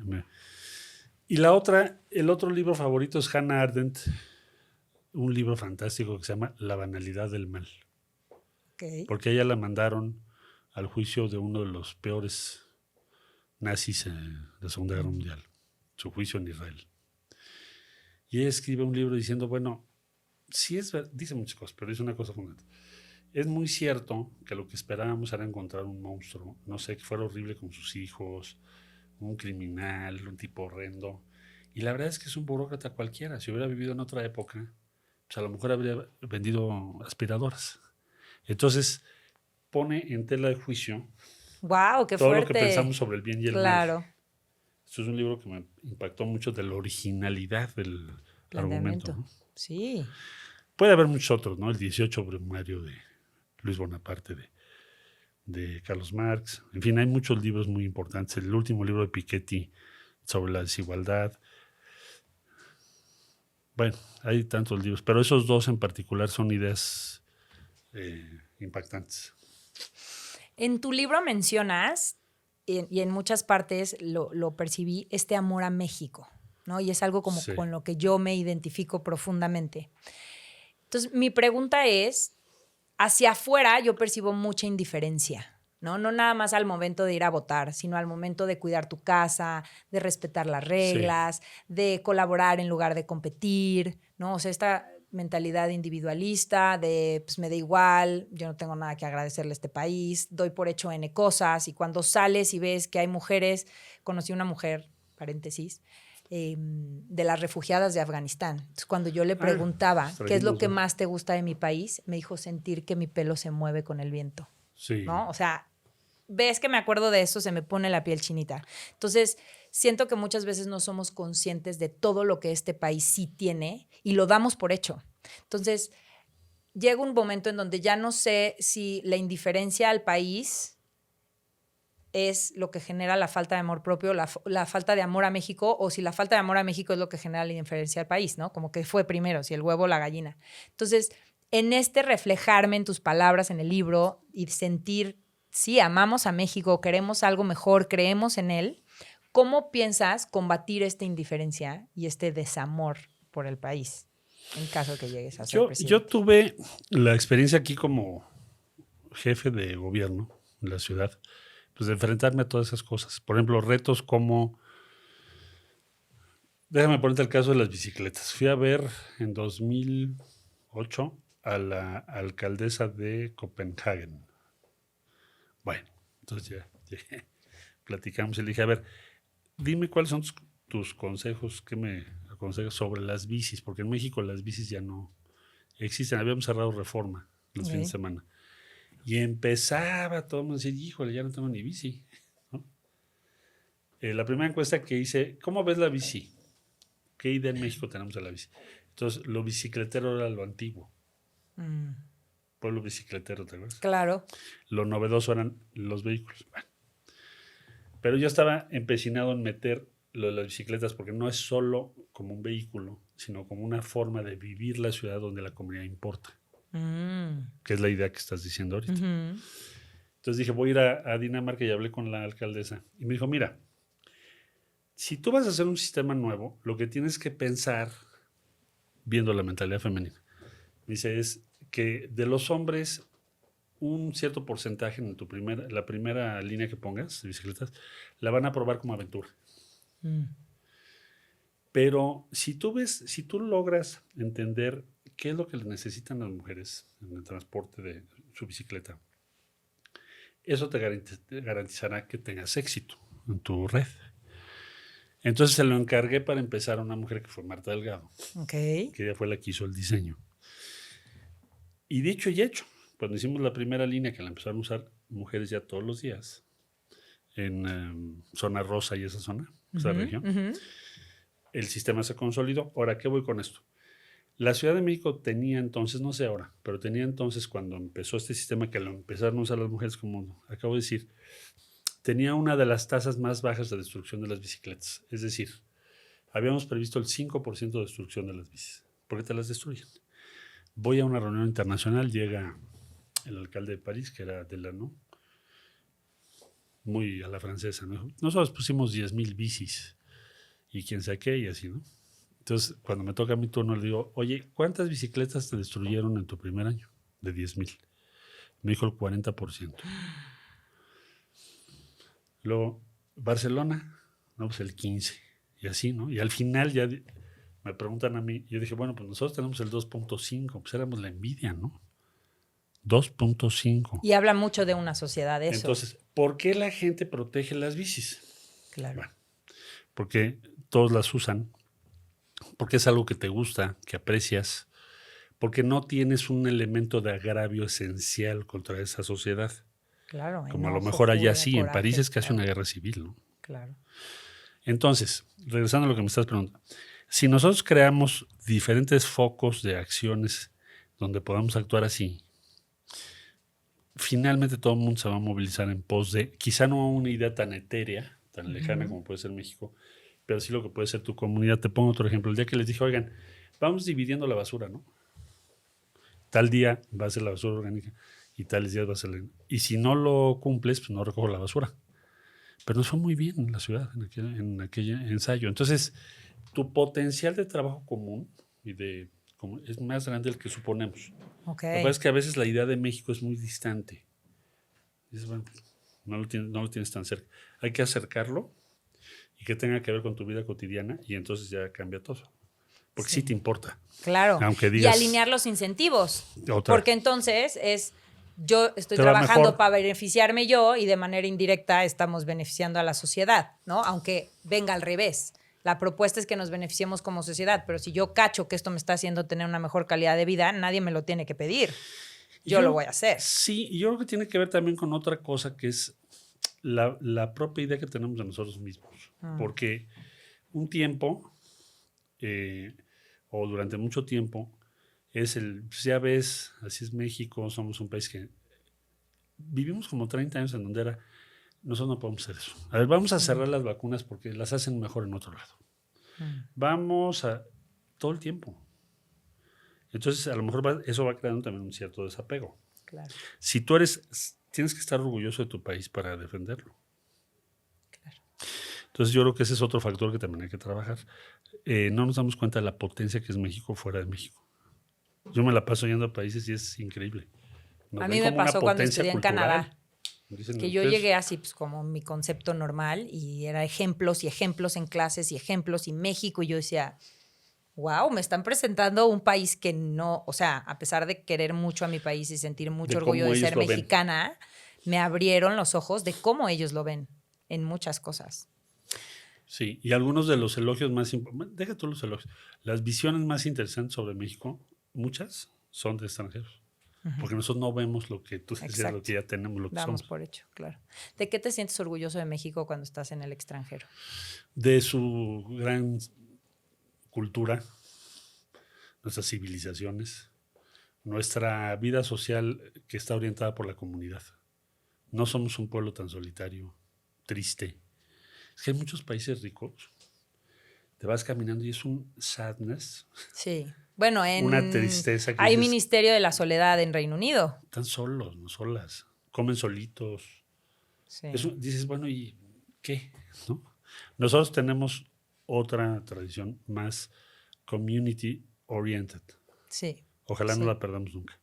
Y la otra, el otro libro favorito es Hannah Arendt, un libro fantástico que se llama La banalidad del mal. Okay. Porque a ella la mandaron al juicio de uno de los peores nazis de la Segunda Guerra Mundial, su juicio en Israel. Y ella escribe un libro diciendo, bueno, sí dice muchas cosas, pero dice una cosa fundamental. Es muy cierto que lo que esperábamos era encontrar un monstruo, no sé, que fuera horrible con sus hijos, un criminal, un tipo horrendo. Y la verdad es que es un burócrata cualquiera. Si hubiera vivido en otra época, pues a lo mejor habría vendido aspiradoras. Entonces pone en tela de juicio wow, qué todo fuerte. lo que pensamos sobre el bien y el claro. mal. Esto es un libro que me impactó mucho de la originalidad del argumento, ¿no? Sí. Puede haber muchos otros, ¿no? El 18 Brumario de Luis Bonaparte, de Carlos Marx. En fin, hay muchos libros muy importantes. El último libro de Piketty sobre la desigualdad. Bueno, hay tantos libros, pero esos dos en particular son ideas impactantes. En tu libro mencionas, y en muchas partes lo percibí, este amor a México, ¿no? Y es algo como Sí. con lo que yo me identifico profundamente. Entonces, mi pregunta es, hacia afuera yo percibo mucha indiferencia, ¿no? No nada más al momento de ir a votar, sino al momento de cuidar tu casa, de respetar las reglas, de colaborar en lugar de competir, ¿no? O sea, esta mentalidad individualista de, pues me da igual, yo no tengo nada que agradecerle a este país, doy por hecho N cosas, y cuando sales y ves que hay mujeres, conocí una mujer, paréntesis, de las refugiadas de Afganistán. Entonces, cuando yo le preguntaba qué es lo que más te gusta de mi país, me dijo sentir que mi pelo se mueve con el viento. Sí. ¿No? O sea, ves que me acuerdo de eso, se me pone la piel chinita. Entonces, siento que muchas veces no somos conscientes de todo lo que este país sí tiene y lo damos por hecho. Entonces, llega un momento en donde ya no sé si la indiferencia al país es lo que genera la falta de amor propio, la falta de amor a México, o si la falta de amor a México es lo que genera la indiferencia al país, ¿no? Como que fue primero, si el huevo o la gallina. Entonces, en este reflejarme en tus palabras en el libro y sentir, sí, amamos a México, queremos algo mejor, creemos en él, ¿cómo piensas combatir esta indiferencia y este desamor por el país en caso de que llegues a ser presidente? Yo tuve la experiencia aquí como jefe de gobierno en la ciudad, pues de enfrentarme a todas esas cosas. Por ejemplo, retos como... Déjame ponerte el caso de las bicicletas. Fui a ver en 2008 a la alcaldesa de Copenhague. Bueno, entonces ya llegué, platicamos y le dije, a ver, dime cuáles son tus consejos, qué me aconsejas sobre las bicis, porque en México las bicis ya no existen. Habíamos cerrado Reforma los fines de semana. Y empezaba todo el mundo a decir, híjole, ya no tengo ni bici, ¿no? La primera encuesta que hice, ¿cómo ves la bici? ¿Qué idea en México tenemos de la bici? Entonces, lo bicicletero era lo antiguo. Pueblo bicicletero, ¿te acuerdas? Claro. Lo novedoso eran los vehículos. Bueno, pero yo estaba empecinado en meter lo de las bicicletas porque no es solo como un vehículo, sino como una forma de vivir la ciudad donde la comunidad importa. Que es la idea que estás diciendo ahorita. Entonces dije, voy a ir a Dinamarca y hablé con la alcaldesa. Y me dijo, mira, si tú vas a hacer un sistema nuevo, lo que tienes que pensar, viendo la mentalidad femenina, dice, es que de los hombres, un cierto porcentaje en la primera línea que pongas de bicicletas, la van a probar como aventura. Pero si tú logras entender qué es lo que necesitan las mujeres en el transporte de su bicicleta, eso te garantizará que tengas éxito en tu red. Entonces se lo encargué para empezar a una mujer que fue Marta Delgado, que ella fue la que hizo el diseño. Y dicho y hecho, cuando hicimos la primera línea, que la empezaron a usar mujeres ya todos los días, en zona rosa y esa zona, esa región, el sistema se consolidó. Ahora, ¿qué voy con esto? La Ciudad de México tenía entonces, no sé ahora, pero tenía entonces cuando empezó este sistema que lo empezaron a usar las mujeres, como acabo de decir, tenía una de las tasas más bajas de destrucción de las bicicletas. Es decir, habíamos previsto el 5% de destrucción de las bicis. ¿Por qué te las destruyen? Voy a una reunión internacional, llega el alcalde de París, que era Delano, muy a la francesa, ¿no? Nosotros pusimos 10,000 bicis y quién sabe qué y así, ¿no? Entonces, cuando me toca mi turno, le digo, oye, ¿cuántas bicicletas te destruyeron en tu primer año? De 10,000. Me dijo el 40%. Luego, Barcelona, no, pues el 15%. Y así, ¿no? Y al final ya me preguntan a mí, yo dije, bueno, pues nosotros tenemos el 2.5, pues éramos la envidia, ¿no? 2.5. Y habla mucho de una sociedad eso. Entonces, ¿por qué la gente protege las bicis? Claro. Bueno, porque todos las usan, porque es algo que te gusta, que aprecias, porque no tienes un elemento de agravio esencial contra esa sociedad. Claro. Como a lo mejor allá sí, en París es casi una guerra civil, ¿no? Claro. Entonces, regresando a lo que me estás preguntando, si nosotros creamos diferentes focos de acciones donde podamos actuar así, finalmente todo el mundo se va a movilizar en pos de, quizá no una idea tan etérea, tan lejana como puede ser México, pero sí lo que puede ser tu comunidad. Te pongo otro ejemplo. El día que les dije, oigan, vamos dividiendo la basura, ¿no? Tal día va a ser la basura orgánica y tales días va a ser... Y si no lo cumples, pues no recojo la basura. Pero nos fue muy bien en la ciudad, en aquel ensayo. Entonces, tu potencial de trabajo común es más grande del que suponemos. Okay. Lo que pasa es que a veces la idea de México es muy distante. Dices, bueno, no lo tienes tan cerca. Hay que acercarlo y que tenga que ver con tu vida cotidiana y entonces ya cambia todo. Porque sí te importa. Claro. Aunque digas, y alinear los incentivos. Porque entonces yo estoy trabajando mejor para beneficiarme yo y de manera indirecta estamos beneficiando a la sociedad, ¿no? Aunque venga al revés. La propuesta es que nos beneficiemos como sociedad, pero si yo cacho que esto me está haciendo tener una mejor calidad de vida, nadie me lo tiene que pedir. Yo lo voy a hacer. Sí, y yo creo que tiene que ver también con otra cosa que es la propia idea que tenemos de nosotros mismos. Porque un tiempo, o durante mucho tiempo, pues ya ves, así es México, somos un país que vivimos como 30 años en donde nosotros no podemos hacer eso. A ver, vamos a cerrar las vacunas porque las hacen mejor en otro lado. Vamos a todo el tiempo. Entonces, a lo mejor eso va creando también un cierto desapego. Claro. Si tienes que estar orgulloso de tu país para defenderlo. Claro. Entonces, yo creo que ese es otro factor que también hay que trabajar. No nos damos cuenta de la potencia que es México fuera de México. Yo me la paso yendo a países y es increíble. A mí me pasó cuando estudié en Canadá. Que yo llegué así, pues como mi concepto normal y era ejemplos y ejemplos en clases y ejemplos y México. Y yo decía, wow, me están presentando un país que no, o sea, a pesar de querer mucho a mi país y sentir mucho orgullo de ser mexicana, me abrieron los ojos de cómo ellos lo ven en muchas cosas. Sí, y algunos de los elogios más importantes, deja tú los elogios, las visiones más interesantes sobre México, muchas son de extranjeros. Porque nosotros no vemos lo que tú decías, lo que ya tenemos, lo que Damos somos. por hecho, claro. ¿De qué te sientes orgulloso de México cuando estás en el extranjero? De su gran cultura, nuestras civilizaciones, nuestra vida social que está orientada por la comunidad. No somos un pueblo tan solitario, triste. Es que hay muchos países ricos. Te vas caminando y es un sadness. Sí. Bueno, una tristeza que hay dices, Ministerio de la Soledad en Reino Unido. están solos, no solas. Comen solitos. Sí. Dices, bueno, ¿y qué? ¿No? Nosotros tenemos otra tradición más community oriented. Sí. Ojalá Sí. no la perdamos nunca.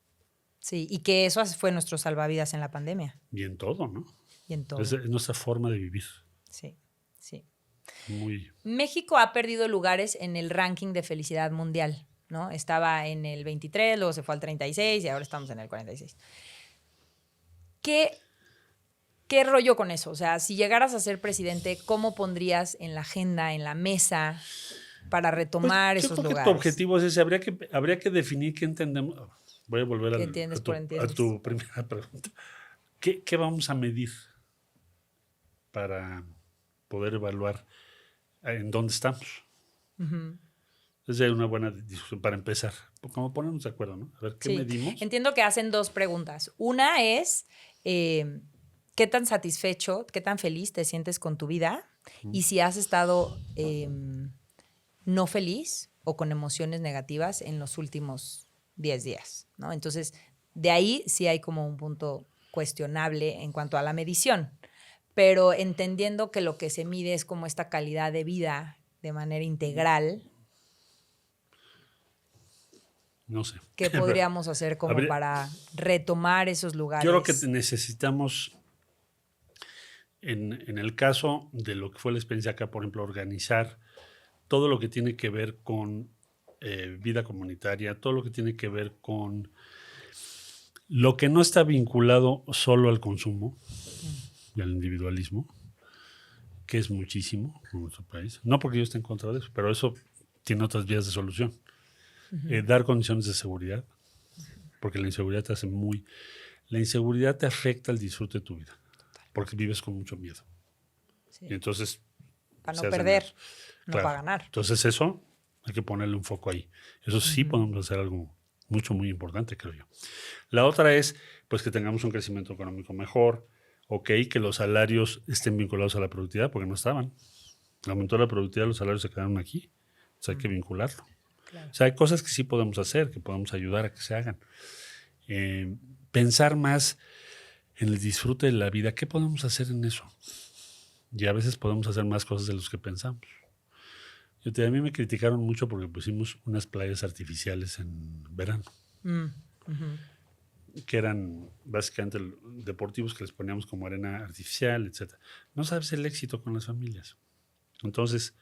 Sí, y que eso fue nuestro salvavidas en la pandemia. Y en todo, ¿no? Y en todo. Es nuestra forma de vivir. Sí, sí. Muy. México ha perdido lugares en el ranking de felicidad mundial, ¿no? Estaba en el 23, luego se fue al 36 y ahora estamos en el 46. ¿Qué rollo con eso? O sea, si llegaras a ser presidente, ¿cómo pondrías en la agenda, en la mesa, para retomar Pues, esos yo creo lugares? que tu objetivo es ese. Habría que definir qué entendemos. Voy a volver ¿Qué entiendes por a entiendes? tu primera pregunta. ¿Qué vamos a medir para poder evaluar en dónde estamos? Ujú. Esa es una buena discusión para empezar. Como ponernos de acuerdo, ¿no? A ver, ¿qué Sí. medimos? Entiendo que hacen dos preguntas. Una es, ¿qué tan satisfecho, qué tan feliz te sientes con tu vida? Y si has estado no feliz o con emociones negativas en los últimos 10 días, ¿no? Entonces, de ahí sí hay como un punto cuestionable en cuanto a la medición, pero entendiendo que lo que se mide es como esta calidad de vida de manera integral. No sé. ¿Qué podríamos hacer como para retomar esos lugares? Yo creo que necesitamos, en el caso de lo que fue la experiencia acá, por ejemplo, organizar todo lo que tiene que ver con vida comunitaria, todo lo que tiene que ver con lo que no está vinculado solo al consumo y al individualismo, que es muchísimo en nuestro país. No porque yo esté en contra de eso, pero eso tiene otras vías de solución. Dar condiciones de seguridad, porque la inseguridad te hace muy... La inseguridad te afecta el disfrute de tu vida, porque vives con mucho miedo. Sí. Y entonces... Para no perder, no claro, para ganar. Entonces eso hay que ponerle un foco ahí. Eso sí podemos hacer algo muy importante, creo yo. La otra es pues que tengamos un crecimiento económico mejor, que los salarios estén vinculados a la productividad, porque no estaban. Aumentó la productividad, los salarios se quedaron aquí. O sea, hay que vincularlo. Claro. O sea, hay cosas que sí podemos hacer, que podemos ayudar a que se hagan. Pensar más en el disfrute de la vida. ¿Qué podemos hacer en eso? Y a veces podemos hacer más cosas de las que pensamos. A mí me criticaron mucho porque pusimos unas playas artificiales en verano. Que eran básicamente deportivos que les poníamos como arena artificial, etc. No sabes el éxito con las familias. Entonces,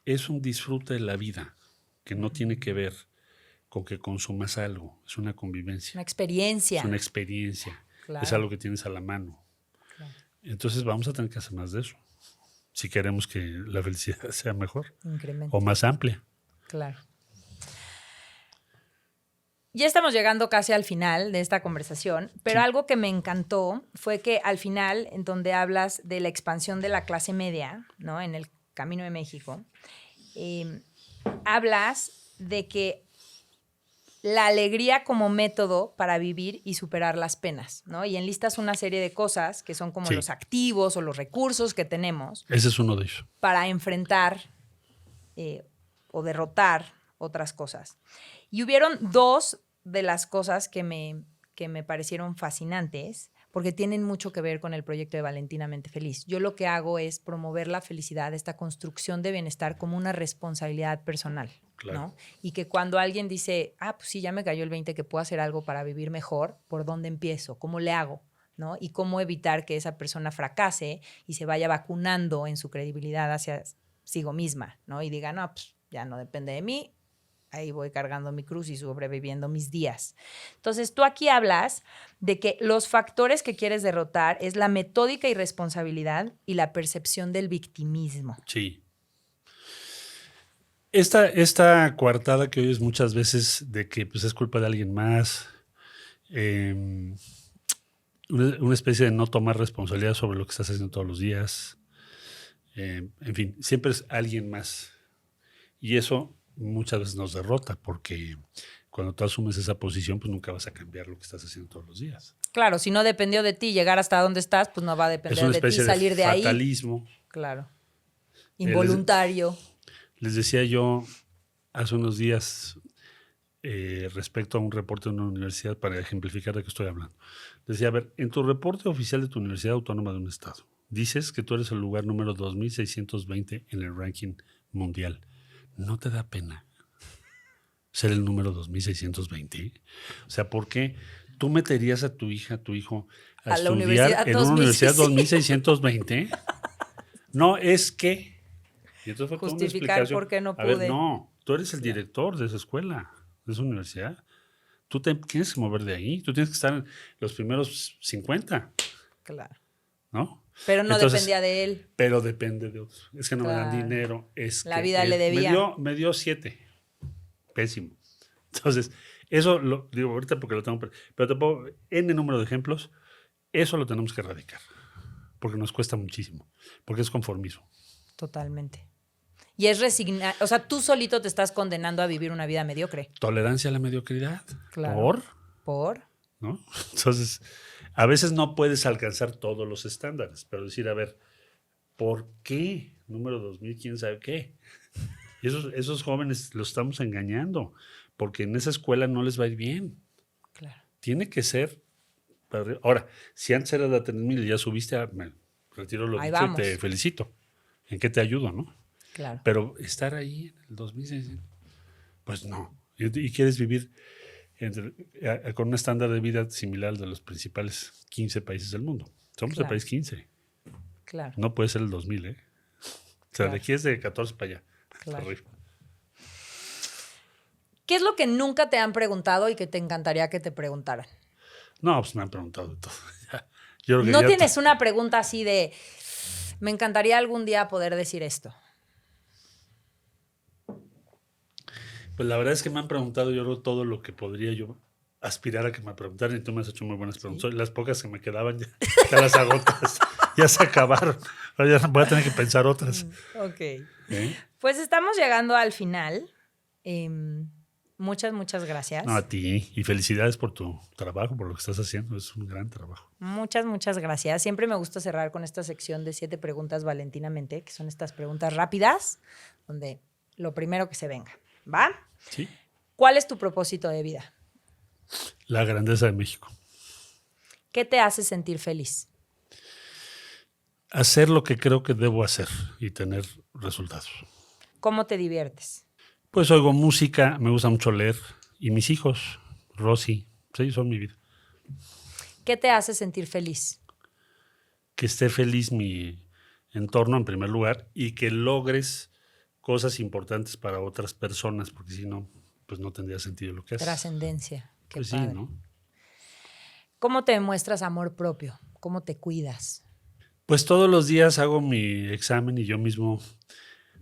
es un disfrute de la vida que no tiene que ver con que consumas algo. Es una convivencia. Una experiencia. Es una experiencia. Claro. Es algo que tienes a la mano. Claro. Entonces, vamos a tener que hacer más de eso. Si queremos que la felicidad sea mejor. Incrementa. O más amplia. Claro. Ya estamos llegando casi al final de esta conversación, pero sí, algo que me encantó fue que al final, en donde hablas de la expansión de la clase media, ¿no? En el Camino de México, hablas de que la alegría como método para vivir y superar las penas, ¿no? Y enlistas una serie de cosas que son como los activos o los recursos que tenemos. Ese es uno de ellos. Para enfrentar o derrotar otras cosas. Y hubieron dos de las cosas que me parecieron fascinantes, porque tienen mucho que ver con el proyecto de Valentinamente Feliz. Yo lo que hago es promover la felicidad, esta construcción de bienestar como una responsabilidad personal, claro, ¿no? Y que cuando alguien dice, pues sí, ya me cayó el 20 que puedo hacer algo para vivir mejor, ¿por dónde empiezo? ¿Cómo le hago? ¿No? Y cómo evitar que esa persona fracase y se vaya vacunando en su credibilidad hacia sigo misma, ¿no? Y diga, no, pues ya no depende de mí, ahí voy cargando mi cruz y sobreviviendo mis días. Entonces, tú aquí hablas de que los factores que quieres derrotar es la metódica irresponsabilidad y la percepción del victimismo. Sí. Esta coartada que oyes muchas veces de que pues, es culpa de alguien más, una especie de no tomar responsabilidad sobre lo que estás haciendo todos los días. En fin, siempre es alguien más. Y eso muchas veces nos derrota porque cuando tú asumes esa posición, pues nunca vas a cambiar lo que estás haciendo todos los días. Claro, si no dependió de ti llegar hasta donde estás, pues no va a depender de ti salir de ahí. Fatalismo. Claro. Involuntario. Les decía yo hace unos días respecto a un reporte de una universidad para ejemplificar de qué estoy hablando. Decía, a ver, en tu reporte oficial de tu Universidad Autónoma de un Estado, dices que tú eres el lugar número 2620 en el ranking mundial. ¿No te da pena ser el número 2620? O sea, ¿por qué tú meterías a tu hija, a tu hijo a estudiar en una universidad 2620? No, es que... Y entonces fue justificar por qué no pude. A ver, no, tú eres el director de esa escuela, de esa universidad. Tú te tienes que mover de ahí, tú tienes que estar en los primeros 50. Claro. ¿No? Pero no entonces, dependía de él. Pero depende de otros. Es que no me dan dinero. Es la que vida le debía. Me dio 7. Pésimo. Entonces, eso lo digo ahorita porque lo tengo. Pero te pongo N número de ejemplos. Eso lo tenemos que erradicar. Porque nos cuesta muchísimo. Porque es conformismo. Totalmente. Y es resignar. O sea, tú solito te estás condenando a vivir una vida mediocre. Tolerancia a la mediocridad. Claro. ¿Por? ¿No? Entonces, a veces no puedes alcanzar todos los estándares, pero decir, a ver, ¿por qué? Número 2000, quién sabe qué. Y esos jóvenes los estamos engañando, porque en esa escuela no les va a ir bien. Claro. Tiene que ser. Ahora, si antes era la 3000 y ya subiste, me retiro lo dicho y te felicito. ¿En qué te ayudo, no? Claro. Pero estar ahí en el 2006, pues no. Y quieres vivir con un estándar de vida similar al de los principales 15 países del mundo. Somos el país 15. Claro. No puede ser el 2000, ¿eh? O sea, de aquí es de 14 para allá. Claro. Terrible. ¿Qué es lo que nunca te han preguntado y que te encantaría que te preguntaran? No, pues me han preguntado de todo. Yo creo que ¿No tienes una pregunta así de, me encantaría algún día poder decir esto? Pues la verdad es que me han preguntado yo creo todo lo que podría yo aspirar a que me preguntaran y tú me has hecho muy buenas preguntas. ¿Sí? Las pocas que me quedaban ya las agotas, ya se acabaron. Ahora ya voy a tener que pensar otras. Ok. Pues estamos llegando al final. Muchas gracias. No, a ti. Y felicidades por tu trabajo, por lo que estás haciendo. Es un gran trabajo. Muchas gracias. Siempre me gusta cerrar con esta sección de 7 preguntas valentinamente, que son estas preguntas rápidas, donde lo primero que se venga. ¿Va? Sí. ¿Cuál es tu propósito de vida? La grandeza de México. ¿Qué te hace sentir feliz? Hacer lo que creo que debo hacer y tener resultados. ¿Cómo te diviertes? Pues oigo música, me gusta mucho leer. Y mis hijos, Rosy, sí, son mi vida. ¿Qué te hace sentir feliz? Que esté feliz mi entorno en primer lugar y que logres cosas importantes para otras personas, porque si no, pues no tendría sentido lo que haces. Trascendencia. Qué pues padre. Sí, ¿no? ¿Cómo te demuestras amor propio? ¿Cómo te cuidas? Pues todos los días hago mi examen y yo mismo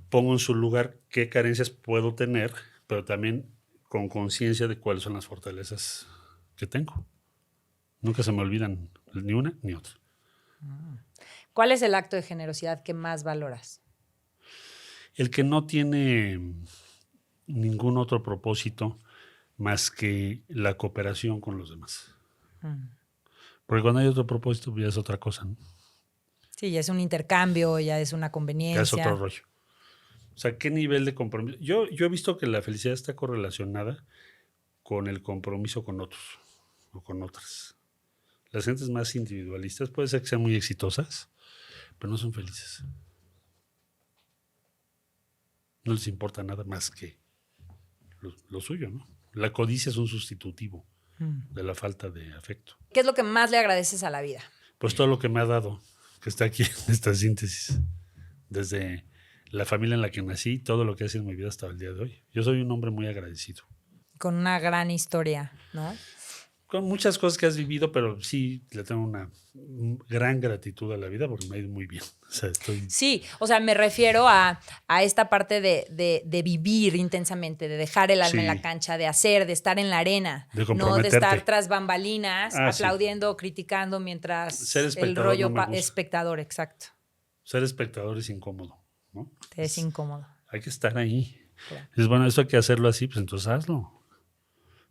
pongo en su lugar qué carencias puedo tener, pero también con conciencia de cuáles son las fortalezas que tengo. Nunca se me olvidan ni una ni otra. ¿Cuál es el acto de generosidad que más valoras? El que no tiene ningún otro propósito más que la cooperación con los demás. Porque cuando hay otro propósito, ya es otra cosa, ¿no? Sí, ya es un intercambio, ya es una conveniencia. Ya es otro rollo. O sea, ¿qué nivel de compromiso? Yo he visto que la felicidad está correlacionada con el compromiso con otros o con otras. Las gentes más individualistas puede ser que sean muy exitosas, pero no son felices. No les importa nada más que lo suyo, ¿no? La codicia es un sustitutivo de la falta de afecto. ¿Qué es lo que más le agradeces a la vida? Pues todo lo que me ha dado, que está aquí en esta síntesis. Desde la familia en la que nací, todo lo que ha sido en mi vida hasta el día de hoy. Yo soy un hombre muy agradecido. Con una gran historia, ¿no? con muchas cosas que has vivido, pero sí le tengo una gran gratitud a la vida porque me ha ido muy bien. O sea, Sí, o sea, me refiero a esta parte de vivir intensamente, de dejar el alma en la cancha, de hacer, de estar en la arena, no de estar tras bambalinas, aplaudiendo o criticando mientras ser espectador, el rollo no espectador, exacto. Ser espectador es incómodo, ¿no? Te es incómodo. Hay que estar ahí. Claro. Es bueno, esto hay que hacerlo así, pues entonces hazlo.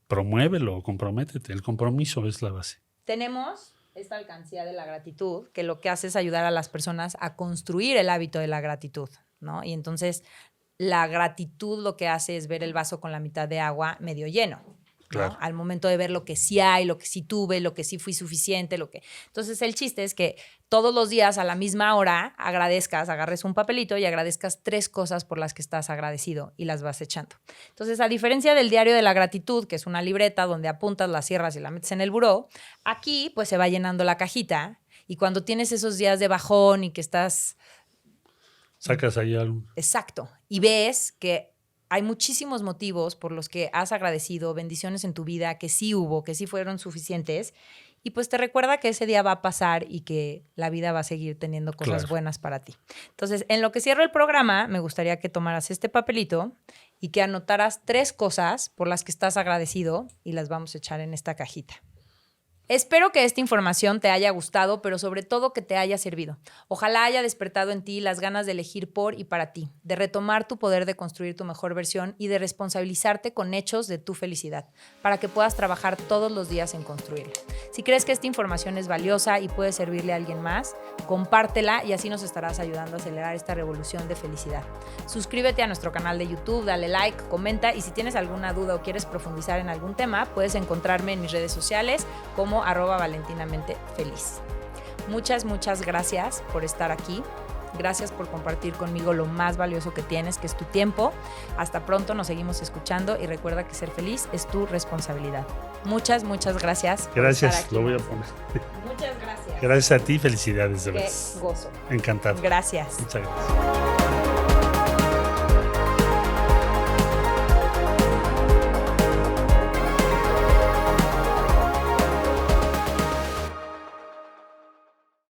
Promuévelo, comprométete. El compromiso es la base. Tenemos esta alcancía de la gratitud, que lo que hace es ayudar a las personas a construir el hábito de la gratitud, ¿no? Y entonces la gratitud lo que hace es ver el vaso con la mitad de agua medio lleno, ¿no? Claro. Al momento de ver lo que sí hay, lo que sí tuve, lo que sí fui suficiente, Entonces el chiste es que todos los días a la misma hora agradezcas, agarres un papelito y agradezcas 3 cosas por las que estás agradecido y las vas echando. Entonces, a diferencia del diario de la gratitud, que es una libreta donde apuntas, la cierras y la metes en el buró, aquí pues se va llenando la cajita y cuando tienes esos días de bajón y que estás... Sacas ahí algo. Exacto. Y ves que hay muchísimos motivos por los que has agradecido, bendiciones en tu vida, que sí hubo, que sí fueron suficientes. Y pues te recuerda que ese día va a pasar y que la vida va a seguir teniendo cosas buenas para ti. Entonces, en lo que cierro el programa, me gustaría que tomaras este papelito y que anotaras 3 cosas por las que estás agradecido y las vamos a echar en esta cajita. Espero que esta información te haya gustado, pero sobre todo que te haya servido. Ojalá haya despertado en ti las ganas de elegir por y para ti, de retomar tu poder de construir tu mejor versión y de responsabilizarte con hechos de tu felicidad, para que puedas trabajar todos los días en construirla. Si crees que esta información es valiosa y puede servirle a alguien más, compártela y así nos estarás ayudando a acelerar esta revolución de felicidad. Suscríbete a nuestro canal de YouTube, dale like, comenta y si tienes alguna duda o quieres profundizar en algún tema, puedes encontrarme en mis redes sociales como @valentinamente_feliz. Muchas gracias por estar aquí. Gracias por compartir conmigo lo más valioso que tienes, que es tu tiempo. Hasta pronto, nos seguimos escuchando y recuerda que ser feliz es tu responsabilidad. Muchas gracias. Gracias, lo voy a poner. Muchas gracias. Gracias a ti, felicidades de verdad. Qué gozo. Encantado. Gracias. Muchas gracias.